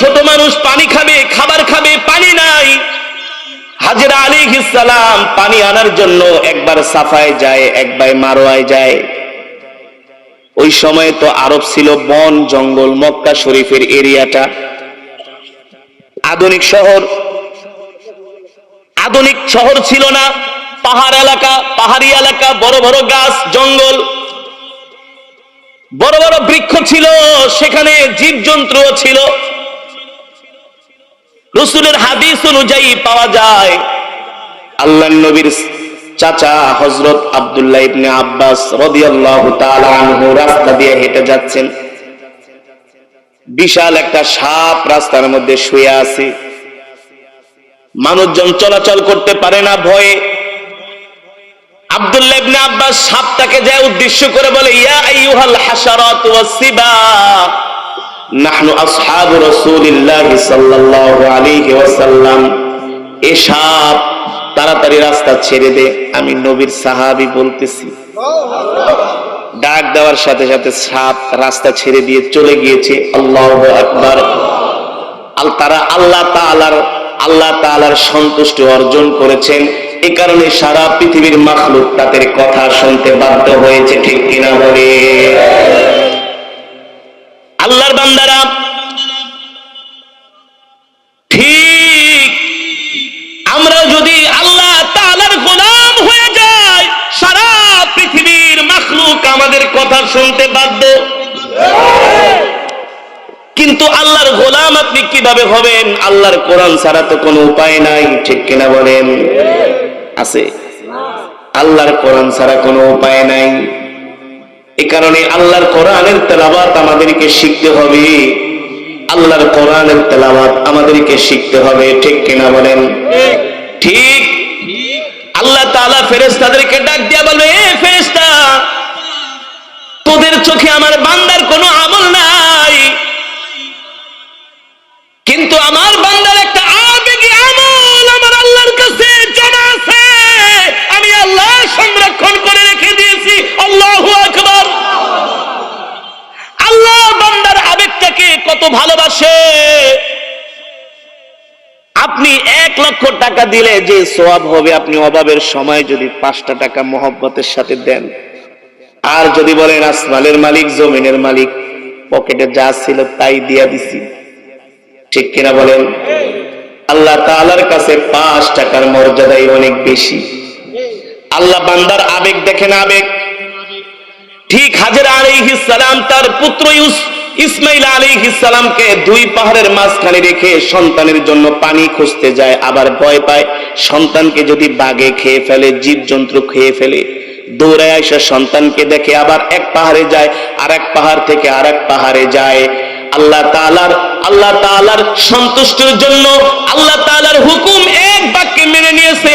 ছোট মানুষ পানি খাবে, খাবার খাবে, পানি নাই। হাজেরা আলাইহিস সালাম পানি আনার জন্য একবার সাফায় যায়, একবার মারওয়ায় যায়। ওই সময় তো আরব ছিল বন জঙ্গল, মক্কা শরীফের এরিয়াটা আধুনিক শহর ছিল না, পাহাড় এলাকা, পাহাড়ি এলাকা, বড় বড় গাছ জঙ্গল, বড় বড় বৃক্ষ ছিল, সেখানে জীবজন্তুও ছিল। রাসূলের হাদিস অনুযায়ী পাওয়া যায় আল্লাহর নবীর চাচা হযরত আব্দুল্লাহ ইবনে আব্বাস রাদিয়াল্লাহু তাআলা আনহু রাস্তা দিয়ে হেঁটে যাচ্ছেন। বিশাল একটা সাপ রাস্তার মধ্যে শুয়ে আছে, মানুষজন চলাচল করতে পারে না ভয়ে। আব্দুল্লাহ ইবনে আব্বাস সাপটাকে যায় উদ্দেশ্য করে বলে, ইয়া আইয়ুহাল হাশারাত ওয়াসসিবা নাহনু আসহাবু রাসূলিল্লাহি সাল্লাল্লাহু আলাইহি ওয়াসাল্লাম। এ সাপ তাড়াতাড়ি রাস্তা ছেড়ে দে, আমি নবীর সাহাবী বলতেছি। ডাক দেওয়ার সাথে সাথে সাপ রাস্তা ছেড়ে দিয়ে চলে গিয়েছে। আল্লাহু আকবার। তারা আল্লাহ তাআলার সন্তুষ্টি অর্জন করেছেন, এই কারণে সারা পৃথিবীর মাখলুক তাদের কথা শুনতে বাধ্য হয়েছে, ঠিক কিনা বলে? আল্লাহর বান্দারা, ঠিক আমরা যদি আল্লাহ তাআলার গোলাম হয়ে যাই, সারা পৃথিবীর মাখলুক আমাদের কথা শুনতে বাধ্য। কিন্তু আল্লাহর গোলাম আপনি কিভাবে হবেন? আল্লাহর কোরআন ছাড়া তো কোনো উপায় নাই, ঠিক কিনা বলেন? আছে? আল্লাহর কোরআন ছাড়া কোনো উপায় নাই। এই কারণে আল্লাহর কোরআনের তেলাওয়াত আমাদেরকে শিখতে হবে, আল্লাহর কোরআনের তেলাওয়াত আমাদেরকে শিখতে হবে, ঠিক কিনা বলেন? ঠিক। আল্লাহ তাআলা ফেরেশতাদেরকে ডাক দিয়া বলবে, এ ফেরেশতা, তোদের চোখে আমার বান্দার কোনো আমল নাই, কিন্তু আমার বান্দার একটা আবেগী আমল আমার আল্লাহর কাছে জানা আছে, আমি আল্লাহ সংরক্ষণ করে রেখে দিয়েছি। আল্লাহু আকবার। আল্লাহ বান্দার আবেগটাকে কত ভালোবাসে। আপনি 1 লক্ষ টাকা দিলে যে সওয়াব হবে, আপনি অভাবের সময় যদি 5টা টাকা মহব্বতের সাথে দেন, আর যদি বলেন আসমানের মালিক, জমিনের মালিক, পকেটে যা ছিল তাই দিয়া দিছি, ঠিক কিনা বলেন? আল্লাহ তাআলার কাছে 5 টাকার মর্যাদাই অনেক বেশি। আল্লাহ বান্দার আবেগ দেখেন, আবেগ। ঠিক হাজেরা আলাইহিস সালাম তার পুত্র ইসমাইল আলাইহিস সালামকে 2 পাহাড়ের মাঝখানে রেখে সন্তানের জন্য পানি খুঁজতে যায়, আবার ভয় পায় সন্তানকে যদি বাঘে খেয়ে ফেলে, জীবজন্তু খেয়ে ফেলে। দৌড়ায় এসে সন্তানকে দেখে, আবার এক পাহাড়ে যায়, আর এক পাহাড় থেকে আর এক পাহাড়ে যায়। আল্লাহ তাআলার সন্তুষ্টির জন্য আল্লাহ তাআলার হুকুম এক বাক্যে মেনে নিয়েছে।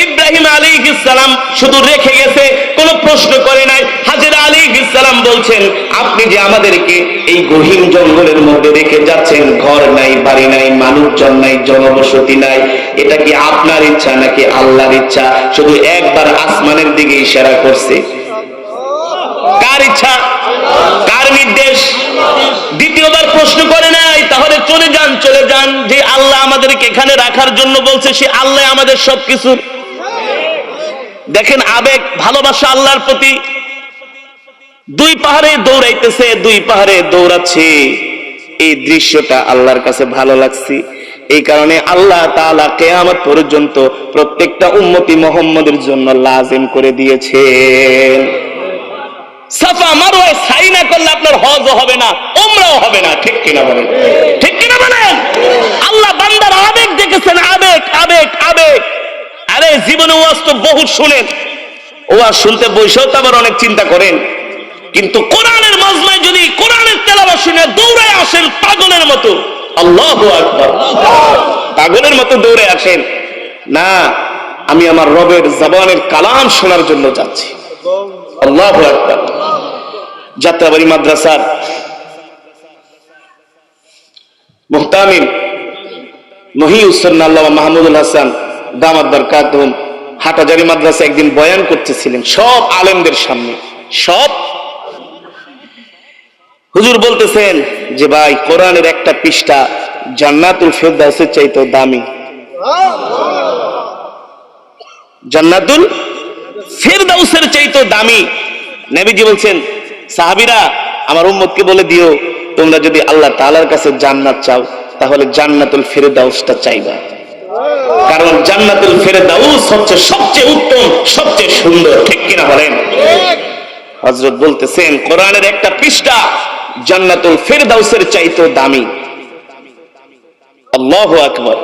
ইব্রাহিম আলাইহিস সালাম শুধু রেখে গেছে, কোনো প্রশ্ন করে নাই। হাজেরা আলাইহিস সালাম বলছেন, আপনি যে আমাদেরকে এই গহীন জঙ্গলের মধ্যে রেখে যাচ্ছেন, ঘর নাই, বাড়ি নাই, মানুষজন নাই, জনবসতি নাই, এটা কি আপনার ইচ্ছা নাকি আল্লাহর ইচ্ছা? শুধু একবার আসমানের দিকে ইশারা করছে। কার ইচ্ছা? কার নির্দেশ? দ্বিতীয়বার প্রশ্ন করে নাই, তাহলে চলে যান, যে আল্লাহ আমাদেরকে এখানে রাখার জন্য বলছে, সে আল্লাহ আমাদের সবকিছু। দেখেন আবেগ, ভালোবাসা আল্লাহর প্রতি। 2 পাহাড়ে দৌড়াইতেছে, 2 পাহাড়ে দৌড়াচ্ছে, এই দৃশ্যটা আল্লাহর কাছে ভালো লাগছে। এই কারণে আল্লাহ তাআলা কিয়ামত পর্যন্ত প্রত্যেকটা উম্মতি মুহাম্মদের জন্য লাজিম করে দিয়েছেন। সাফা মারওয়ায় সাই না করলে আপনার হজও হবে না, উমরাও হবে না, ঠিক কিনা বলেন? ঠিক কিনা বলেন? আল্লাহ বান্দার আবেগ দেখেছেন, আবেগ আবেগ আবেগ। আরে জীবনে ওয়াজ তো বহু শুনেন, ওয়াজ শুনতে বসেও তো আবার অনেক চিন্তা করেন, কিন্তু কোরআনের মজমায় যদি কোরআনের তেলাওয়াত শুনে দৌড়ায় আসেন পাগলের মতো, আল্লাহু আকবার, পাগলের মতো দৌড়ে আসেন, না আমি আমার রবের জবানের কালাম শোনার জন্য যাচ্ছি। আল্লাহু আকবার। যাত্রাবাড়ি মাদ্রাসার মুহতামিম মহিউসুন্নাহ আল্লামা মাহমুদুল হাসান দামাত বরকাতুহুম হাটাজারি মাদ্রাসা একদিন বয়ান করতেছিলেন সব আলেমদের সামনে। সব হুজুর বলতেছেন যে ভাই, কোরআনের একটা পৃষ্ঠা জান্নাতুল ফেরদাউসের চাইতেও দামি। জান্নাতুল ফেরদাউসের চাইতেও দামি। নবীজি বলছেন, সাহাবীরা আমার উম্মতকে বলে দিও, তোমরা যদি আল্লাহ তাআলার কাছে জান্নাত চাও তাহলে জান্নাতুল ফেরদাউসটা চাইবা, কারণ জান্নাতুল ফেরদাউস হচ্ছে সবচেয়ে উত্তম, সবচেয়ে সুন্দর। ঠিক কিনা বলেন? হযরত বলতেছেন, কোরআনের একটা পৃষ্ঠা জান্নাতুল ফেরদাউসের চাইতেও দামি। আল্লাহু আকবার।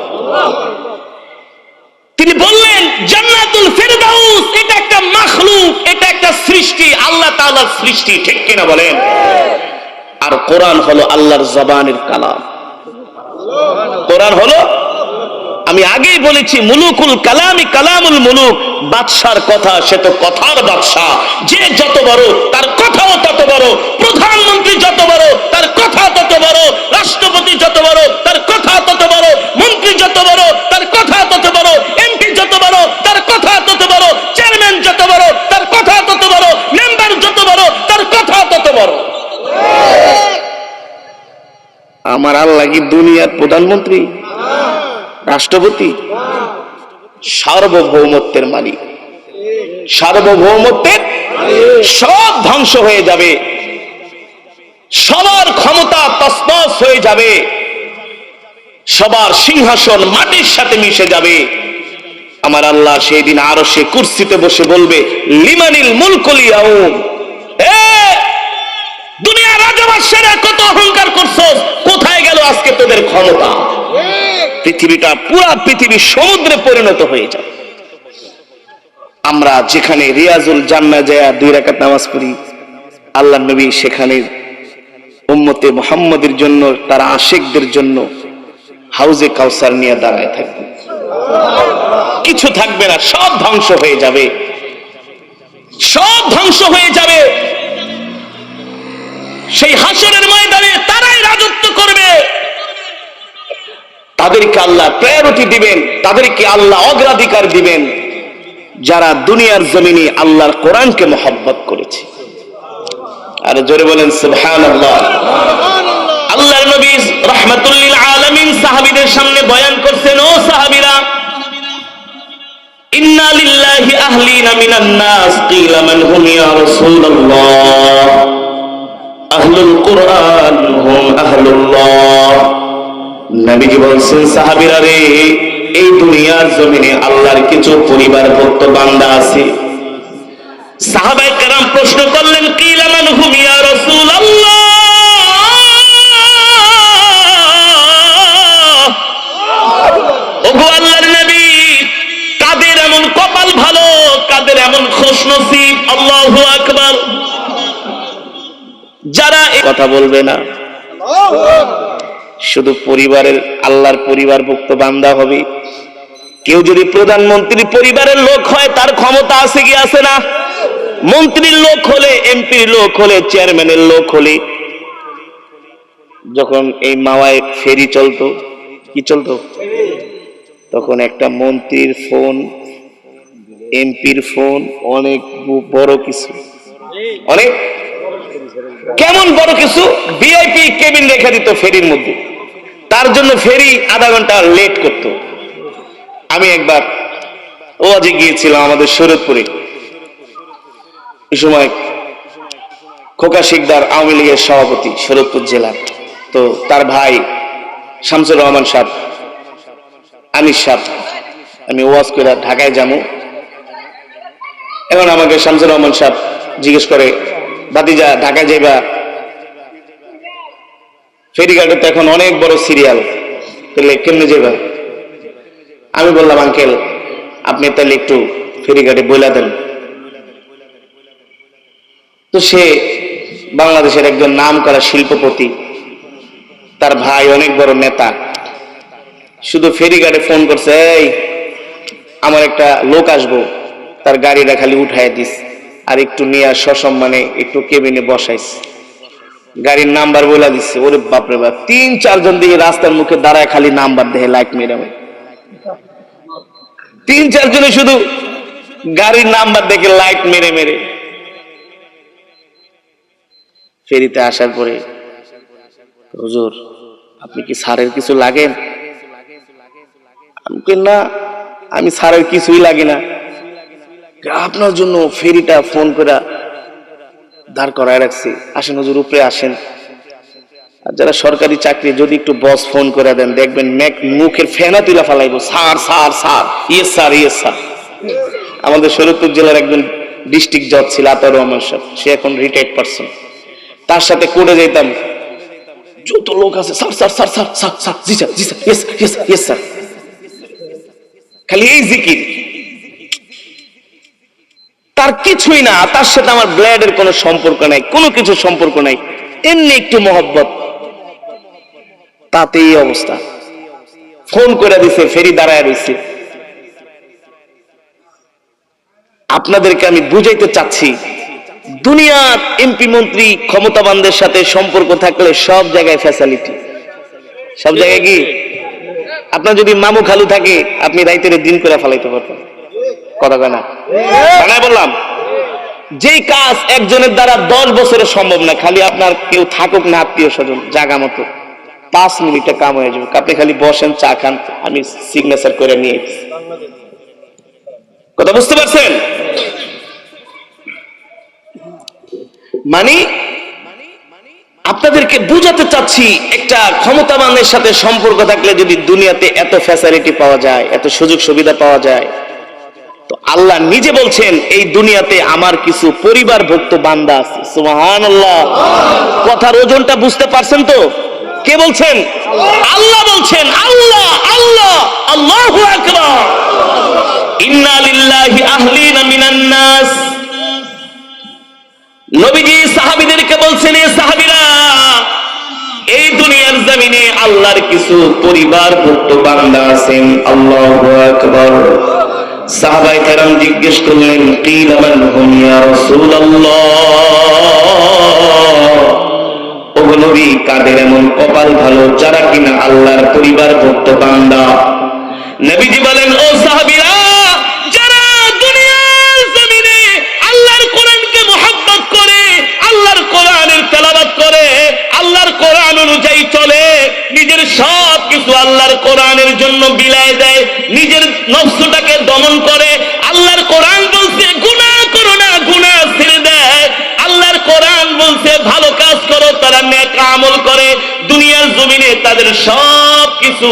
তিনি বললেন জান্নাতুল ফেরদাউস এটা একটা মাখলুক, এটা একটা সৃষ্টি, আল্লাহ তাআলার সৃষ্টি। ঠিক কিনা বলেন? আর কোরআন হলো আল্লাহর জবানের কালাম। কোরআন হলো, আমি আগেই বলেছি, মুলুকুল কালামি কালামুল মুলুক। বাদশার কথা, সে তো কথার বাদশা। যে যত বড় তার কথাও তত বড়, প্রধানমন্ত্রী যত বড় তার কথা তত বড়, রাষ্ট্রপতি যত বড় তার কথা তত বড়, মন্ত্রী যত বড় তার কথা তত বড়, এমপি যত বড় তার কথা তত বড়, চেয়ারম্যান যত বড় তার কথা তত বড়, মেম্বার যত বড় তার কথা তত বড়। আমার আল্লাহ কি দুনিয়ার প্রধানমন্ত্রী, রাষ্ট্রপতি? সার্বভৌমত্বের মালিক। সার্বভৌমত্বের সব ধ্বংস হয়ে যাবে, সবার ক্ষমতা তছনছ হয়ে যাবে, সবার সিংহাসন মাটির সাথে মিশে যাবে। আমার আল্লাহ সেই দিন আরশে কুরসিতে বসে বলবে, লিমানিল মুলকুল ইয়াউম। দুনিয়ার রাজবংশেরা কত অহংকার করছস, কোথায় গেল আজকে তোদের ক্ষমতা? পৃথিবীটা, পুরা পৃথিবী সমুদ্রে পরিণত হয়ে যায়। আমরা যেখানে রিয়াজুল জান্নাহ যায় 2 রাকাত নামাজ পড়ি, আল্লাহর নবী সেখানে উম্মতে মুহাম্মদের জন্য, তার আশিকদের জন্য হাউজে কাউসার নিয়ে দাঁড়ায় থাকবে। কিছু থাকবে না, সব ধ্বংস হয়ে যাবে, সব ধ্বংস হয়ে যাবে। সেই হাসরের ময়দানে তারাই রাজত্ব করবে, তাদেরকে আল্লাহ প্রায়োরিটি দিবেন, তাদেরকে আল্লাহ অগ্রাধিকার দিবেন যারা দুনিয়ার জমিনে আল্লাহর কোরআনকে মহব্বত করেছে। আর জোরে বলেন সুবহানাল্লাহ। আল্লাহর নবী রাহমাতুল লিল আলামিন সাহাবীদের সামনে বয়ান করছেন, ও সাহাবীরা, ইন্না লিল্লাহি আহলিনা মিনান নাস কিলা মান হুম ইয়া রাসূলুল্লাহ আহলুল কুরআন হুম আহলুল্লাহ। নবীজি বলছেন, সাহাবীরা রে, এই দুনিয়ার জমিনে আল্লাহর কিছু পরিবারভুক্ত বান্দা আছে। সাহাবায়ে কেরাম প্রশ্ন করলেন, কিলা মান হুম ইয়া রাসূলুল্লাহ, ওগো আল্লাহর নবী, কাদের এমন কপাল ভালো, কাদের এমন খুশনসিব? আল্লাহু আকবার। যারা কথা বলবে না, শুধু পরিবারের, আল্লাহর পরিবারভুক্ত বান্দা হবে। কেউ যদি প্রধানমন্ত্রী পরিবারের লোক হয়, তার ক্ষমতা আছে কি আছে না? মন্ত্রীর লোক হলে, এমপির লোক হলে, চেয়ারম্যানের লোক হলে, যখন এই মাওয়ায় ফেরি চলতো, কি চলতো, তখন একটা মন্ত্রীর ফোন, এমপির ফোন, অনেক বড় কিছু, অনেক কেমন বড় কিছু, ভিআইপি কেবিন রেখে দিত ফেরির মধ্যে। তার জন্য ফেরি আধা ঘন্টা লেট করত। আমি একবার ওয়াজে গিয়েছিলাম আমাদের শরীয়তপুরে। এই সময় খোকা শিকদার আওয়ামী লীগের সভাপতি শরীয়তপুর জেলার, তো তার ভাই শামসুর রহমান সাহেব, আনিস সাহেব, আমি ওয়াজ করে ঢাকায় যাবো। এখন আমাকে শামসুর রহমান সাহেব জিজ্ঞেস করে, ভাতিজা ঢাকায় যাইবা? ফেরিঘাটে তো এখন অনেক বড় সিরিয়াল, তাহলে কেমনে যাইবা? আমি বললাম, আঙ্কেল আপনি তাহলে একটু ফেরিঘাটে বইলা দেন। তো সে বাংলাদেশের একজন নাম করা শিল্পপতি, তার ভাই অনেক বড় নেতা, শুধু ফেরিঘাটে ফোন করছে, এই আমার একটা লোক আসবো, তার গাড়িটা খালি উঠাই দিস, আর একটু নিয়ে সসম্মানে একটু কেবিনে বসাইস, গাড়ির নাম্বার বলে দিচ্ছে। ওরে বাপরে বাপ, 3-4 জন দিকে রাস্তার মুখে দাঁড়ায় খালি নাম্বার দেখে লাইট মেরে, 3-4 জনে শুধু গাড়ির নাম্বার দেখে লাইট মেরে মেরে। ফেরিতে আসার পরে, হুজুর আপনি কি স্যারের কিছু লাগেন? আমি না, আমি স্যারের কিছুই লাগে না, আপনার জন্য ফেরিটা ফোন করে দাঁড় করায় রাখছি, আসেন হুজুর উপরে আসেন। আর যারা সরকারি চাকরি, যদি একটু বস ফোন করে দেন, দেখবেন মুখের ফেনা তুলা ফালাইবো, স্যার স্যার স্যার, ইয়ে স্যার ইয়ে স্যার। আমাদের শরীয়তপুর জেলার একজন ডিস্ট্রিক্ট জজ ছিল আতাউর রহমান সাহেব, সে এখন রিটায়ার্ড পারসন। তার সাথে কোর্টে যেতাম, যত লোক আছে sir sir sir sir sir sir, জি স্যার জি sir, yes yes yes sir, খালি এই জিকির। তার কিছুই না, তার সাথে আমার ব্লাডের কোনো সম্পর্ক নাই, কোনো কিছু সম্পর্ক নাই, এমনি একটু মহব্বত, তাতেই অবস্থা। ফোন করে দিছে, ফেরি দাঁড়ায় রয়েছে। আপনাদেরকে আমি বুঝাইতে চাচ্ছি, দুনিয়ার এমপি মন্ত্রী ক্ষমতাবানদের সাথে সম্পর্ক থাকলে সব জায়গায় ফ্যাসিলিটি, সব জায়গায় কি। আপনার যদি মামু খালু থাকে, আপনি রাইতের দিন করে ফেলাইতে পারবেন, কথা কয় না? বানায় বললাম, যেই কাজ একজনের দ্বারা 10 বছরে সম্ভব না, খালি আপনার কেউ থাকুক না আত্মীয় স্বজন, জায়গা মতো 5 মিনিটে কাম হয়ে যাবে। আপনি খালি বসেন, চা খান, আমি সিগনেচার করে নিয়ে, কথা বুঝতে পারছেন? মানে আপনাদেরকে বুঝাতে চাচ্ছি, একটা ক্ষমতাবানের সাথে সম্পর্ক থাকলে যদি দুনিয়াতে এত ফ্যাসিলিটি পাওয়া যায়, এত সুযোগ সুবিধা পাওয়া যায়, তো আল্লাহ নিজে বলছেন এই দুনিয়াতে আমার কিছু পরিবারভুক্ত বান্দা আছে। সুবহানাল্লাহ। কথার ওজনটা বুঝতে পারছেন তো? কে বলছেন? আল্লাহ বলছেন। আল্লাহ আল্লাহ, আল্লাহু আকবার। ইন্না লিল্লাহি আহলিনা মিনান নাস। নবীজি সাহাবীদেরকে বলছেন, এ সাহাবীরা, এই দুনিয়ার জমিনে আল্লাহর কিছু পরিবারভুক্ত বান্দা আছেন। আল্লাহু আকবার। সাহাবায়ে কেরাম জিজ্ঞেস করলেন, কিলা মান হুম ইয়া রাসূলুল্লাহ, ও নবী, কাদের এমন কপাল ভালো যারা কিনা আল্লাহর পরিবারভুক্ত বান্দা? নবীজি বলেন, ও সাহাবীরা, যারা দুনিয়ার জমিনে আল্লাহর কোরআনকে মুহাব্বত করে, আল্লাহর কোরআনের তেলাওয়াত করে, আল্লাহর কোরআন অনুযায়ী চলে, নিজের সব কিছু আল্লাহর কোরআনের জন্য বিলায় দেয়, নিজের নফসটাকে দমন করে। আল্লাহর কোরআন বলছে গুনাহ করো না, গুনাহ ছেড়ে দেয়। আল্লাহর কোরআন বলছে ভালো কাজ করো, তারা নেক আমল করে। দুনিয়ার জমিনে তাদের সব কিছু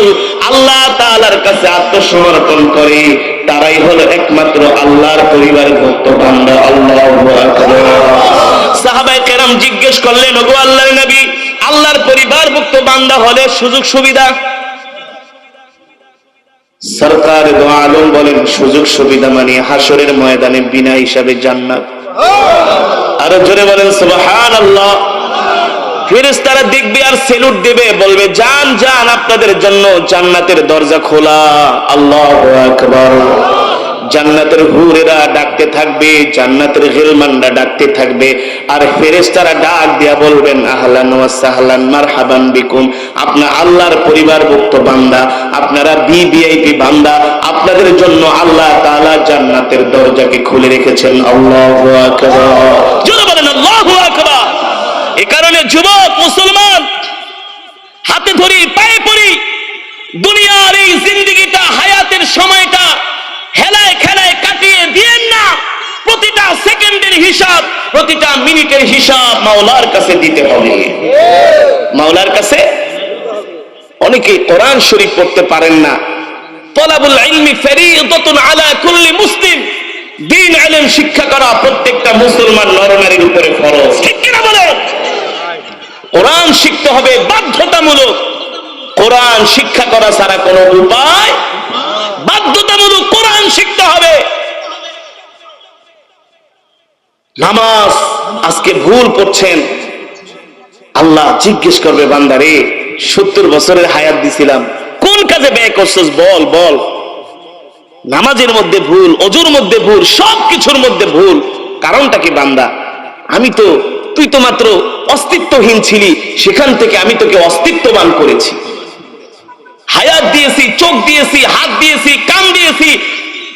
আল্লাহ তাআলার কাছে আত্মসমর্পণ করে। তারাই হলো একমাত্র আল্লাহর পরিবারভুক্ত বান্দা। আল্লাহু আকবার। সাহাবায়ে কেরাম জিজ্ঞেস করলেন, ওগো আল্লাহর নবী, আল্লাহর পরিবারভুক্ত বান্দা হলে সুযোগ সুবিধা? সরকার দো আলম বলেন, সুযোগ সুবিধা মানে হাসরের ময়দানে বিনা হিসাবে জান্নাত। আরো জোরে বলেন সুবহানাল্লাহ। ফেরেশতারা দেখবে আর সেলুট দেবে, বলবে, যান যান, আপনাদের জন্য জান্নাতের দরজা খোলা। আল্লাহু আকবার। জান্নাতের হুরেরা ডাকতে থাকবে, জান্নাতের গিলমানরা ডাকতে থাকবে, আর ফেরেশতারা ডাক দিয়া বলবেন, আহলান ওয়া সাহলান মারহাবান বিকুম, আপনারা আল্লাহর পরিবারভুক্ত বান্দা, আপনারা ভিভিআইপি বান্দা, আপনাদের জন্য আল্লাহ তাআলা জান্নাতের দরজাকে খুলে রেখেছেন। আল্লাহু আকবার। জোরে বলেন আল্লাহু আকবার। এই কারণে যুবক মুসলমান, হাতে ধরি, পায়ে পড়ি, দুনিয়ার এই জিন্দেগিটা, হায়াতের সময়টা হেলায় খেলায় কাটিয়ে দিয়েন না। প্রতিটা সেকেন্ডের হিসাব, প্রতিটা মিনিটের হিসাব মাওলার কাছে দিতে হবে। মাওলার কাছে। অনেকে কোরআন শরীফ পড়তে পারেন না। তলাবুল ইলমি ফরিইদাতুন আলা কুল্লি মুসলিম। দ্বীন ইলম শিক্ষা করা প্রত্যেকটা মুসলমান নরনারীর উপরে ফরজ। ঠিক কিনা বলেন? কোরআন শিখতে হবে বাধ্যতামূলক। কোরআন শিক্ষা করা ছাড়া কোনো উপায়, বাধ্যতামূলক কোরআন শিখতে হবে। নামাজ আজকে ভুল পড়ছেন, আল্লাহ জিজ্ঞেস করবে, বান্দারে 70 বছরের হায়াত দিছিলাম, কোন কাজে ব্যয় করছস? বল বল। নামাজের মধ্যে ভুল, ওযুর মধ্যে ভুল, সবকিছুর মধ্যে ভুল। কারণটা কি বান্দা? তুই তো মাত্র অস্তিত্বহীন ছিলি, সেখান থেকে আমি তোকে অস্তিত্ববান করেছি। হায়াত দিয়েছি, চোখ দিয়েছি, হাত দিয়েছি, কান দিয়েছি,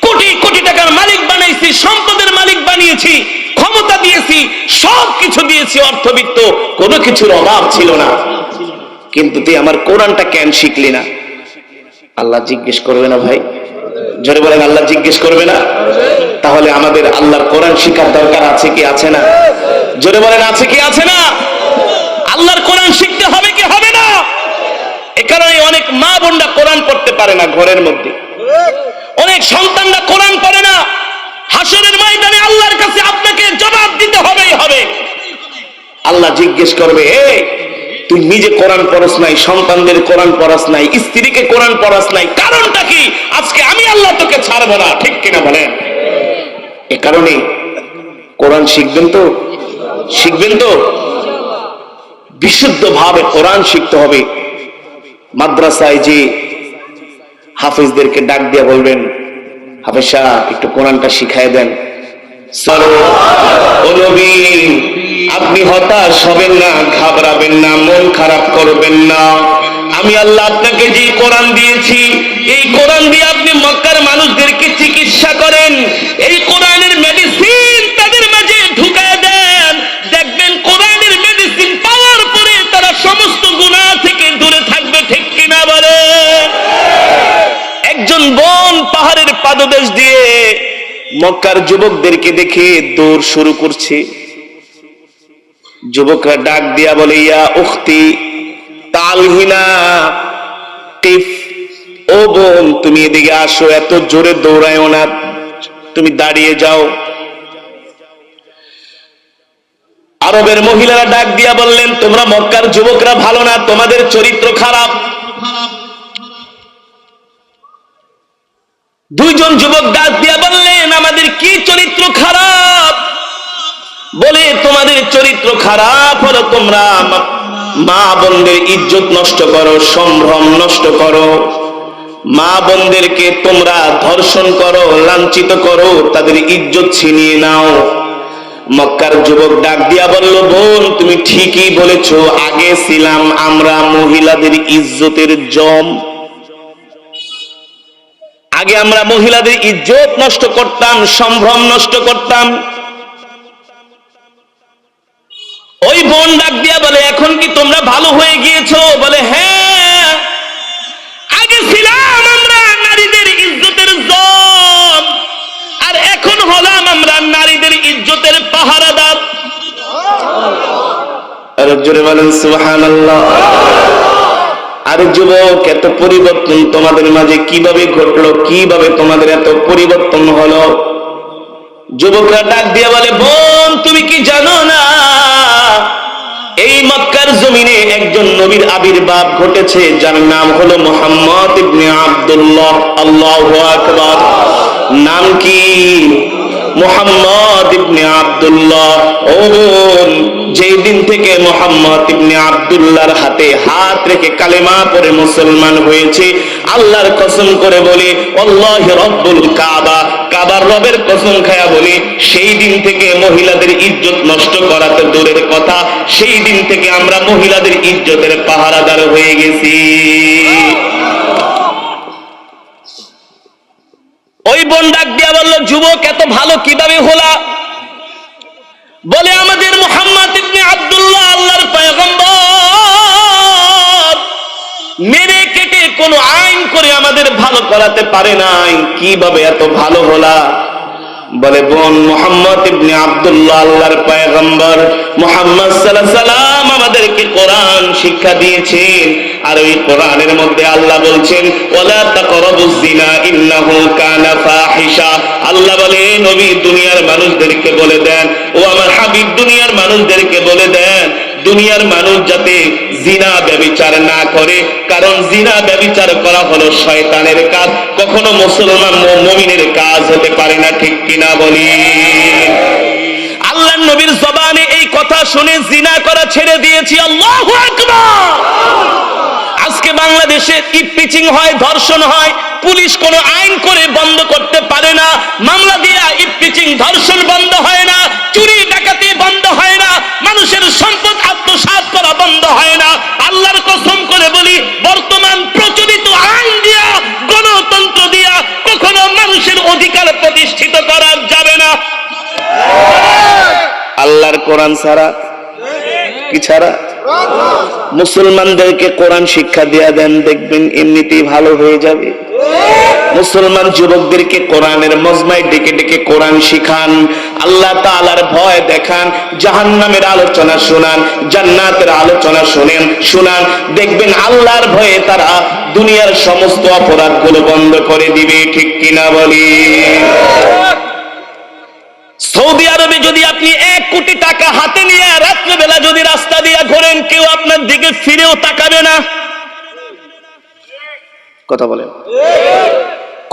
কোটি কোটি টাকার মালিক বানাইছি, সম্পদের মালিক বানিয়েছি, ক্ষমতা দিয়েছি, সবকিছু দিয়েছি, অর্থবিত্ত, কোনো কিছুর অভাব ছিল না। কিন্তু তুই আমার কোরআনটা কেন শিখলি না? আল্লাহ জিজ্ঞেস করবে না ভাই? জোরে বলেন, আল্লাহ জিজ্ঞেস করবে না? তাহলে আমাদের আল্লাহর কোরআন শিখার দরকার আছে কি আছে না? জোরে বলেন, আছে কি আছে না? আল্লাহর কোরআন শিখতে হবে কি হবে না? এ কারণে অনেক মা বোনরা কোরআন পড়তে পারে না ঘরের মধ্যে, অনেক সন্তানরা কোরআন পড়ে না। হাসরের ময়দানে আল্লাহর কাছে আপনাকে জবাব দিতে হবেই হবে। আল্লাহ জিজ্ঞেস করবে, এই তুই নিজে কোরআন পড়াস নাই, সন্তানদের কোরআন পড়াস নাই, স্ত্রীকে কোরআন পড়াস নাই, কারণটা কি? আজকে আমি আল্লাহ তোকে ছাড়বো না, ঠিক কিনা বলেন? এ কারণে কোরআন শিখবেন তো, শিখবেন তো, বিশুদ্ধ ভাবে কোরআন শিখতে হবে। মাদ্রাসায় যে হাফেজদেরকে ডাক দিয়ে বলবেন, হাফেজ সাহেব একটু কোরআনটা শিখাই দেন। ও নবী, আপনি হতাশ হবেন না, ঘাবড়াবেন না, মন খারাপ করবেন না। আমি আল্লাহ আপনাকে যে কোরআন দিয়েছি, এই কোরআন দিয়ে আপনি মক্কার মানুষদেরকে চিকিৎসা করেন, এই কোরআনের মেডিসিন তাদের মাঝে ঢুকায় দেন। দেখবেন কোরআনের মেডিসিন পাওয়ার পরে তারা সমস্ত গুনাহ থেকে দূরে থাকবে, ঠিক কিনা বলে? একজন বোন পাহাড়ের পাদদেশ দিয়ে মক্কার যুবকদেরকে দেখে দৌড় শুরু করছে। যুবকরা ডাক দিয়া বলে, ইয়া উখতি তালহিনা কিফ, ও বোন তুমি এদিকে আসো, এত জোরে দৌড়ায়ও না, তুমি দাঁড়িয়ে যাও। আরবের মহিলারা ডাক দিয়া বললেন, তোমরা মক্কার যুবকরা ভালো না, তোমাদের চরিত্র খারাপ। দুইজন যুবক ডাক দিয়া বললেন, আমাদের কি চরিত্র খারাপ? বলে, তোমাদের চরিত্র খারাপ হলো তোমরা মা বোনদের ইজ্জত নষ্ট করো, সম্ভ্রম নষ্ট করো, মা বোনদেরকে তোমরা ধর্ষণ করো, লাঞ্ছিত করো, তাদের ইজ্জত ছিনিয়ে নাও। মক্কার যুবক ডাক দিয়া বলল, বোন তুমি ঠিকই বলেছো, আগে ছিলাম আমরা মহিলাদের ইজ্জতের জম, আগে আমরা মহিলাদের ইজ্জত নষ্ট করতাম, সম্ভ্রম নষ্ট করতাম। ওই বোন ডাক দিয়া বলে, এখন কি তোমরা ভালো হয়ে গিয়েছো? বলে, হ্যাঁ, আগে ছিলাম আমরা নারীদের ইজ্জতের জম, আর এখন হলাম আমরা নারীদের ইজ্জতের পাহারাদার। আর জোরে বলেন সুবহানাল্লাহ। আরে যুবক, এত পরিবর্তন তোমাদের মাঝে কিভাবে ঘটলো? কিভাবে তোমাদের এত পরিবর্তন হলো? যুবকরা ডাক দিয়ে বলে, বোন তুমি কি জানো না, এই মক্কার জমিনে একজন নবীর আবির্ভাব ঘটেছে, যার নাম হলো মুহাম্মদ ইবনে আব্দুল্লাহ। আল্লাহু আকবার। নাম কি? মুহাম্মদ ইবনে আব্দুল্লাহ। ও বোন, যেই দিন থেকে মুহাম্মদ ইবনে আব্দুল্লাহর হাতে হাত রেখে কালেমা পড়ে মুসলমান হয়েছে, আল্লাহর কসম করে বলি, আল্লাহি রব্বুল কাবা, কাবার রবের কসম খায়া বলি, সেই দিন থেকে মহিলাদের ইজ্জত নষ্ট করা তো দূরের কথা, সেই দিন থেকে আমরা মহিলাদের ইজ্জতের পাহারাদার হয়ে গেছি। ওই বোন ডাক দিয়া বলল, যুবক এত ভালো কিভাবে হলা? বলে, আমাদের মুহাম্মদ ইবনে আব্দুল্লাহ আল্লাহর পয়গম্বর মেরে কেটে কোনো আইন করে আমাদের ভালো করাতে পারে নাই, কিভাবে এত ভালো হলা? বলে, বোন মুহাম্মদ ইবনে আব্দুল্লাহ আল্লাহর পয়গম্বর মুহাম্মদ সাল্লাল্লাহু আলাইহি সাল্লাম আমাদেরকে কোরআন শিক্ষা দিয়েছেন, আর ওই কোরআনের মধ্যে আল্লাহ বলছেন, ওয়ালা তাকরাবুজ জিনা ইন্নাহু কানা ফাহিশা। আল্লাহ বলে, নবী দুনিয়ার মানুষদেরকে বলে দেন, ও আমার হাবিব দুনিয়ার মানুষদেরকে বলে দেন, দুনিয়ার মানুষ যাতে জিনা ব্যভিচার না করে, কারণ জিনা ব্যভিচার করা হলো শয়তানের কাজ, কখনো মুসলমান মুমিনের কাজ হতে পারে না, ঠিক কিনা বলি? আল্লাহর নবীর জবানে এই কথা শুনে জিনা করা ছেড়ে দিয়েছি। আল্লাহু আকবার। আজকে বাংলাদেশে ইপপিচিং হয়, ধর্ষণ হয়, পুলিশ কোনো আইন করে বন্ধ করতে পারে না, মামলা দিয়া ইপপিচিং ধর্ষণ বন্ধ হয় না, চুরি ডাকাতি বন্ধ হয় না, মানুষের সম্পদ আত্মসাৎ করা বন্ধ হয় না। আল্লাহর কসম করে বলি, বর্তমান প্রচলিত আইন দিয়া, গণতন্ত্র দিয়া কখনো মানুষের অধিকার প্রতিষ্ঠিত করা যাবে না। আল্লাহর কোরআন ছাড়া কি ছাড়া? মুসলমানদেরকে কোরআন শিক্ষা দিয়া দেন, দেখবেন এমনিতেই ভালো হয়ে যাবে। মুসলমান যুবকদেরকে কোরআনের মজমায় ডেকে ডেকে কোরআন শিখান, আল্লাহ তাআলার ভয় দেখান, জাহান্নামের আলোচনা শোনান, জান্নাতের আলোচনা শোনান। দেখবেন আল্লাহর ভয়ে তারা দুনিয়ার সমস্ত অপরাধগুলো বন্ধ করে দিবে। ঠিক কিনা বলি? সৌদি আরবে যদি আপনি 1 কোটি টাকা হাতে নিয়ে রাত্রেবেলা যদি রাস্তা দিয়ে ঘোরেন, কেউ আপনার দিকে ফিরেও তাকাবে না। কথা বলেন।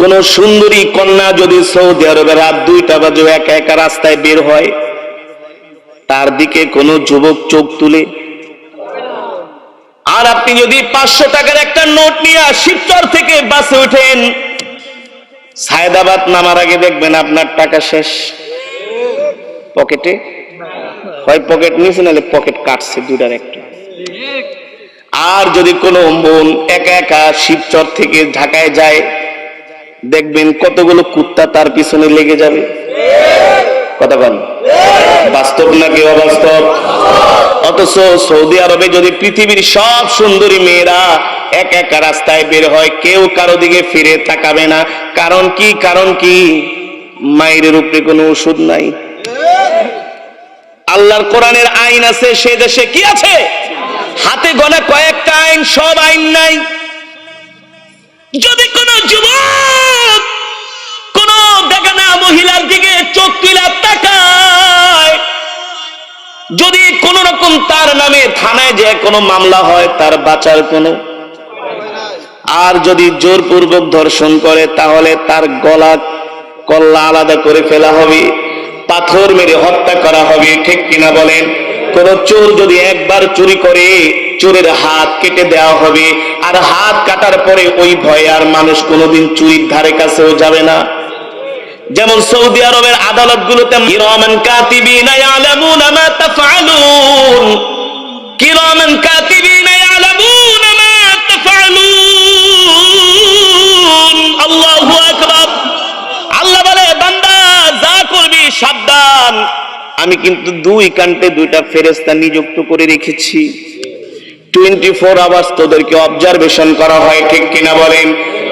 কোন সুন্দরী কন্যা যদি সৌদি আরবে রাত 2টা বাজে একা একা রাস্তায় বের হয়, তার দিকে কোন যুবক চোখ তুলে? আর আপনি যদি 500 টাকার একটা নোট নিয়ে শিবচর থেকে বাসে উঠেন, সায়দাবাদ নামার আগে দেখবেন আপনার টাকা শেষ পকেটে। হয় পকেট নিয়েছে, নাহলে পকেট কাটছে, দুটার একটা। আর যদি কোনো বোন একা একা শিবচর থেকে ঢাকায় যায়, দেখবেন কতগুলো কুত্তা তার পিছনে লেগে যাবে। কথা বল, বাস্তব নাকি অবাস্তব? অথচ সৌদি আরবে যদি পৃথিবীর সব সুন্দরী মেয়েরা একা একা রাস্তায় বের হয়, কেউ কারো দিকে ফিরে তাকাবে না। কারণ কি? কারণ কি? মায়ের উপরে কোনো ওষুধ নাই। আল্লাহর কোরআনের আইন আছে, সে দেশে কি আছে? হাতে গোনা কয়েকটা আইন, সব আইন নাই। যদি কোন যুবক কোন বেগানা মহিলার দিকে চোখ তুলে তাকায়, যদি কোন রকম তার নামে থানায় যে কোনো মামলা হয়, তার বাঁচার কোনো। আর যদি জোরপূর্বক ধর্ষণ করে, তাহলে তার গলা কল্লা আলাদা করে ফেলা হবে, পাথর মেরে হত্যা করা হবে। ঠিক কিনা বলেন? কোন চোর যদি একবার চুরি করে, চোরের হাত কেটে দেওয়া হবে। আর হাত কাটার পরে ওই ভয়ে আর মানুষ কোনোদিন চুরির ধারে কাছেও যাবে না। যেমন সৌদি আরবের আদালতগুলোতে কিরামান কাতিবিনা ইয়ালামুনা মা তাফআলুন, কিরামান কাতিবিনা ইয়ালামুনা মা তাফআলুন। আল্লাহু আকবার। আল্লাহ বলে, বান্দা যা করবি সাবধান, আমি কিন্তু 2 কান্টে 2টা ফেরেশতা নিযুক্ত করে রেখেছি। 24 আওয়ার্স তোদেরকে অবজারভেশন করা হয়। ঠিক কিনা বলেন?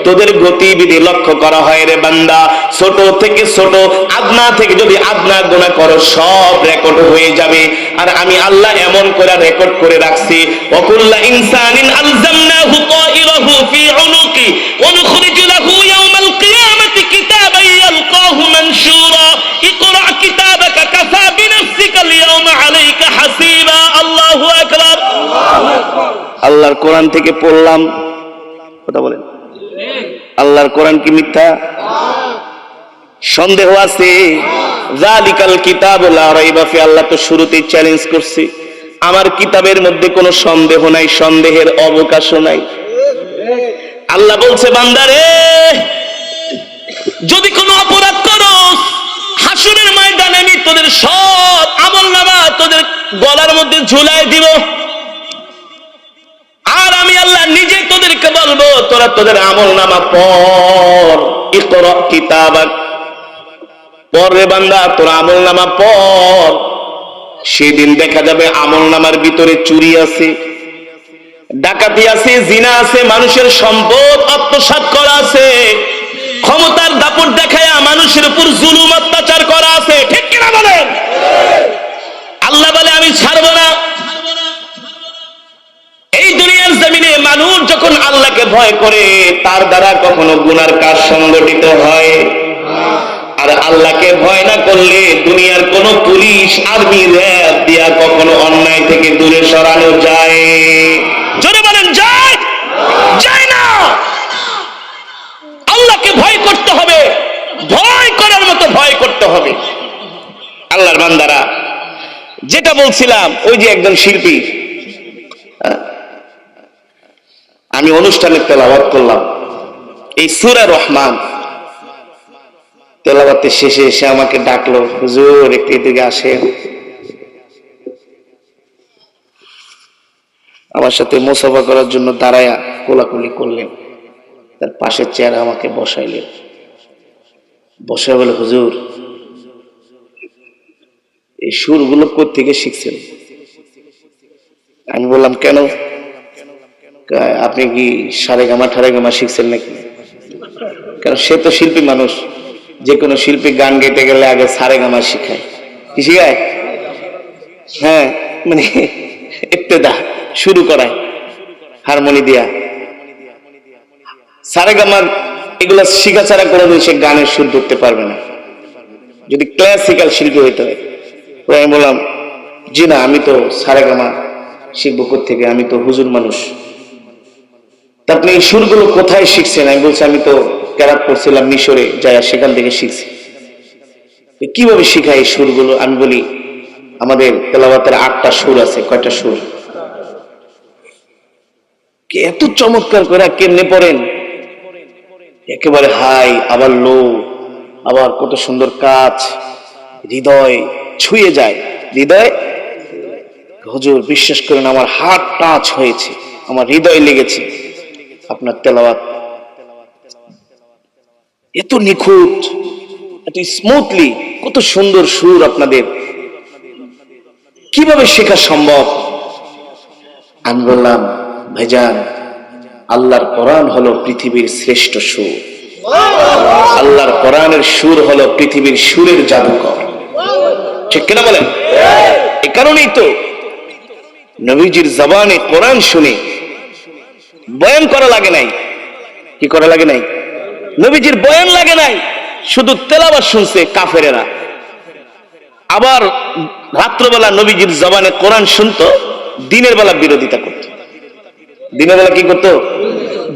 তোদের গতিবিধি লক্ষ্য করা হয়। রে বান্দা, ছোট থেকে ছোট, আদনা থেকে যদি আদনা গুনাহ করো, সব রেকর্ড হয়ে যাবে। আর আমি আল্লাহ এমন করে রেকর্ড করে রাখছি, ওয়াকুল্লু ইনসানিন আলজামনাহু তায়রাহু ফি উনুকি ওয়া নুখরিজু লাহু ইয়াওমাল কিয়ামাতি কিতাবান ইয়ালকাহু মানশুরা ইকরা কিতাবাকা কাফা বিনাফসিকা আল-ইয়াওমা আলাইকা হাসিবা। আল্লাহু আকবার। আল্লাহর কোরআন থেকে পড়লাম। কথা বলেন, আল্লাহর কোরআন কি মিথ্যা? সন্দেহ আছে? যালিকাল কিতাবু লা রাইবা ফি। আল্লাহ তো শুরুতেই চ্যালেঞ্জ করছে, আমার কিতাবের মধ্যে কোনো সন্দেহ নাই, সন্দেহের অবকাশও নাই। আল্লাহ বলছে, বান্দারে, যদি কোনো অপরাধ করো, হাসরের ময়দানে আমি তোদের সব আমলনামা তোদের গলার মধ্যে ঝুলাই দিব। আর আমি আল্লাহ নিজে তোদেরকে বলবো, তোরা তোদের আমলনামা পড়। ইকরা কিতাবাক, পড় রে বান্দা, তোরা আমলনামা পড়। সেদিন দেখা যাবে আমলনামার ভিতরে চুরি আছে, ডাকাতি আছে, জিনা আছে, মানুষের সম্পদ আত্মসাৎ করা আছে, ক্ষমতার দাপট দেখায়া মানুষের উপর জুলুম অত্যাচার করা আছে। ঠিক কিনা বলেন? আল্লাহ বলে, আমি ছাড়বো না। এই দুনিয়ার জমিনে মানুষ যখন আল্লাহকে ভয় করে, তার দ্বারা কখনো গুনার কাজ সংগঠিত হয়। আর আল্লাহকে ভয় না করলে দুনিয়ার কোন পুলিশ, আর্মি, র্যাব দিয়া কখনো অন্যায় থেকে দূরে সরানো যায়? জোরে বলেন, যায়? যায় না। আল্লাহকে ভয় করতে হবে, ভয় করার মতো ভয় করতে হবে। আল্লাহর বান্দারা, যেটা বলছিলাম, ওই যে একজন শিল্পী, আমি অনুষ্ঠানে তেলাওয়াত করলাম এই সূরা রহমান, তেলাওয়াতের শেষে এসে আমাকে ডাকলো, হুজুর একটু এদিকে আসেন। আমার সাথে মুসাফা করার জন্য দাঁড়ায়া কোলাকুলি করলেন, তার পাশের চেয়ারে আমাকে বসাইলেন। বসে বলে, হুজুর এই সুরগুলো কোত্থেকে শিখছেন? আমি বললাম কেন? আপনি কি সারেগামা ঠারেগামা শিখছেন নাকি? কারণ সে তো শিল্পী মানুষ, যে কোনো শিল্পী গান গাইতে গেলে আগে সারেগামা শিখায়। কি শিখায়? হ্যাঁ, মানে ইবতেদা শুরু করায় হারমোনি দিয়া। সারেগামা এগুলা শিখা ছাড়া কোনোদিন সে গানের সুর ধরতে পারবে না, যদি ক্লাসিক্যাল শিল্পী হইতে হয়। আমি বললাম জি না, আমি তো সারেগামা শিখবো কোত্থেকে, আমি তো হুজুর মানুষ। তা আপনি এই সুরগুলো কোথায় শিখছেন? আমি বলছি আমি তো কেরাত পড়ছিলাম মিশরে, যাই সেখান থেকে শিখছি। কিভাবে শিখায় এই সুরগুলো? আমি বলি আমাদের তেলাওয়াতের 8টা সুর আছে। কয়টা সুর? এত চমৎকার করে কেমনে পড়েন, একেবারে হাই আবার লো, আবার কত সুন্দর কাজ, হৃদয় ছুঁয়ে যায়। হৃদয়, হুজুর বিশ্বাস করেন আমার হার্ট টাচ হয়েছে, আমার হৃদয় লেগেছে আপনার তেলাওয়াত। এত নিখুঁত, এত স্মুথলি, কত সুন্দর সুর আপনাদের, কিভাবে শেখা সম্ভব? আমি বললাম ভাইজান, আল্লাহর কোরআন হলো পৃথিবীর শ্রেষ্ঠ সুর। আল্লাহর কোরআনের সুর হলো পৃথিবীর সুরের জাদুকর। ঠিক কিনা বলেন? এই কারণেই তো নবীজির জবানে কোরআন শুনে বয়ান করা লাগে নাই। কি করা লাগে নাই? নবীজির বয়ান লাগে নাই, শুধু তেলাওয়াত শুনছে কাফেরেরা। আবার রাত্রবেলা নবীজির জবানে কোরআন শুনতো, দিনের বেলা বিরোধিতা করত। দিনের বেলা কি করতো?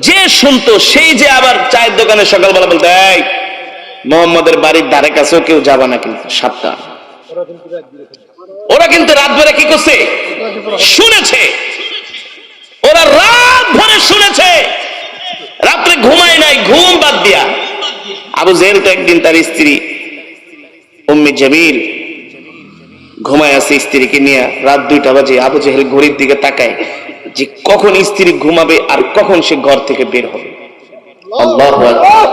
যে শুনতো সেই যে আবার চায়ের দোকানে সকালবেলা বলতো, এই মোহাম্মদের বাড়ির ধারে কাছেও কেউ যাবা না কিন্তু 7টা। ওরা কিন্তু রাত ভরে কি করছে? শুনেছে। ওরা রাত ভরে শুনেছে, রাত্রে ঘুমায় নাই, ঘুম বাদ দিয়া। আবু জেহেল তো একদিন তার স্ত্রী উম্মে জামিল ঘুমায় আছে স্ত্রীকে নিয়ে, রাত 2টা বাজে। আবু জেহেল ঘড়ির দিকে তাকায় যে কখন স্ত্রী ঘুমাবে আর কখন সে ঘর থেকে বের হবে। আল্লাহু আকবার,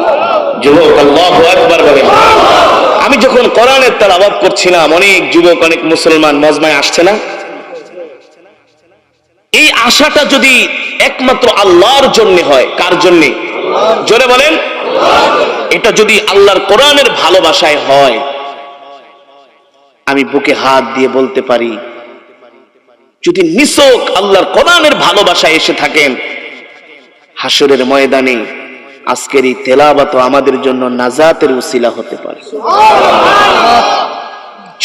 যুবক আল্লাহু আকবার বলেন। আমি যখন কোরআনের তেলাওয়াত করছিলাম, অনেক যুবক, অনেক মুসলমান মজমায় আসছে না? এই আশাটা যদি একমাত্র আল্লাহর জন্য হয়, কার জন্য? জোরে বলেন। এটা যদি আল্লাহর কোরআনের ভালোবাসায় হয়, আমি বুকে হাত দিয়ে বলতে পারি, যদি নিছক আল্লাহর কোরআনের ভালোবাসায় এসে থাকেন, হাসরের ময়দানে আজকের এই তেলাওয়াত আমাদের জন্য নাজাতের উসিলা হতে পারে।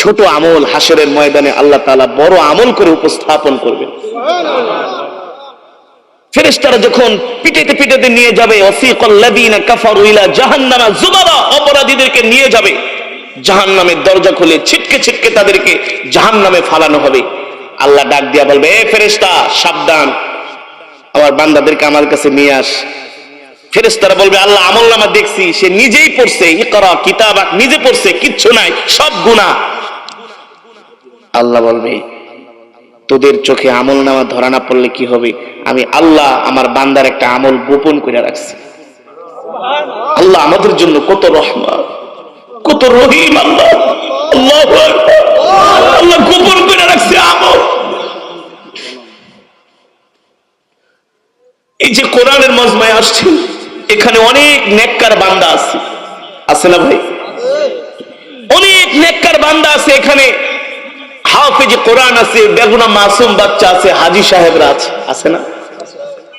ছোট আমল হাসরের ময়দানে আল্লাহ তাআলা বড় আমল করে উপস্থাপন করবেন। ফেরেশতারা যখন পিটাইতে পিটাইতে নিয়ে যাবে, ওয়াসিকাল্লাযীনা কাফারু ইলা জাহান্নামা যুমারা, অপরাধীদেরকে নিয়ে যাবে জাহান্নামের দরজা খুলে, ছিটকে ছিটকে তাদেরকে জাহান্নামে ফালানো হবে। আল্লাহ ডাক দিয়া বলবে, এ ফেরেশতা সাবধান, আমার বান্দাদেরকে আমার কাছে নিয়ে আস। ফেরেশতারা বলবে, আল্লাহ আমলনামা দেখছি, সে নিজেই পড়ছে, ইকরা কিতাবাক, নিজে পড়ছে, কিচ্ছু নাই, সব গুনাহ। আল্লাহ বলবে, তোদের চোখে আমলনামা ধরা না পড়লে কি হবে? আমি আল্লাহ আমার বান্দার একটা আমল গোপন করে রাখছি। আল্লাহ আমাদের জন্য কত রহমান, কত রহিম। আল্লাহ আল্লাহু আকবার, আল্লাহ গোপন করে রাখছে আমল। এই যে কোরআনের মজমায় আসছে, এখানে অনেক নেককার বান্দা আছে, আছে না ভাই? অনেক নেককার বান্দা আছে এখানে, হাফেজ কোরআন আছে, বেগুনা মাসুম বাচ্চা আছে, হাজী সাহেবরা আছে, আছে না?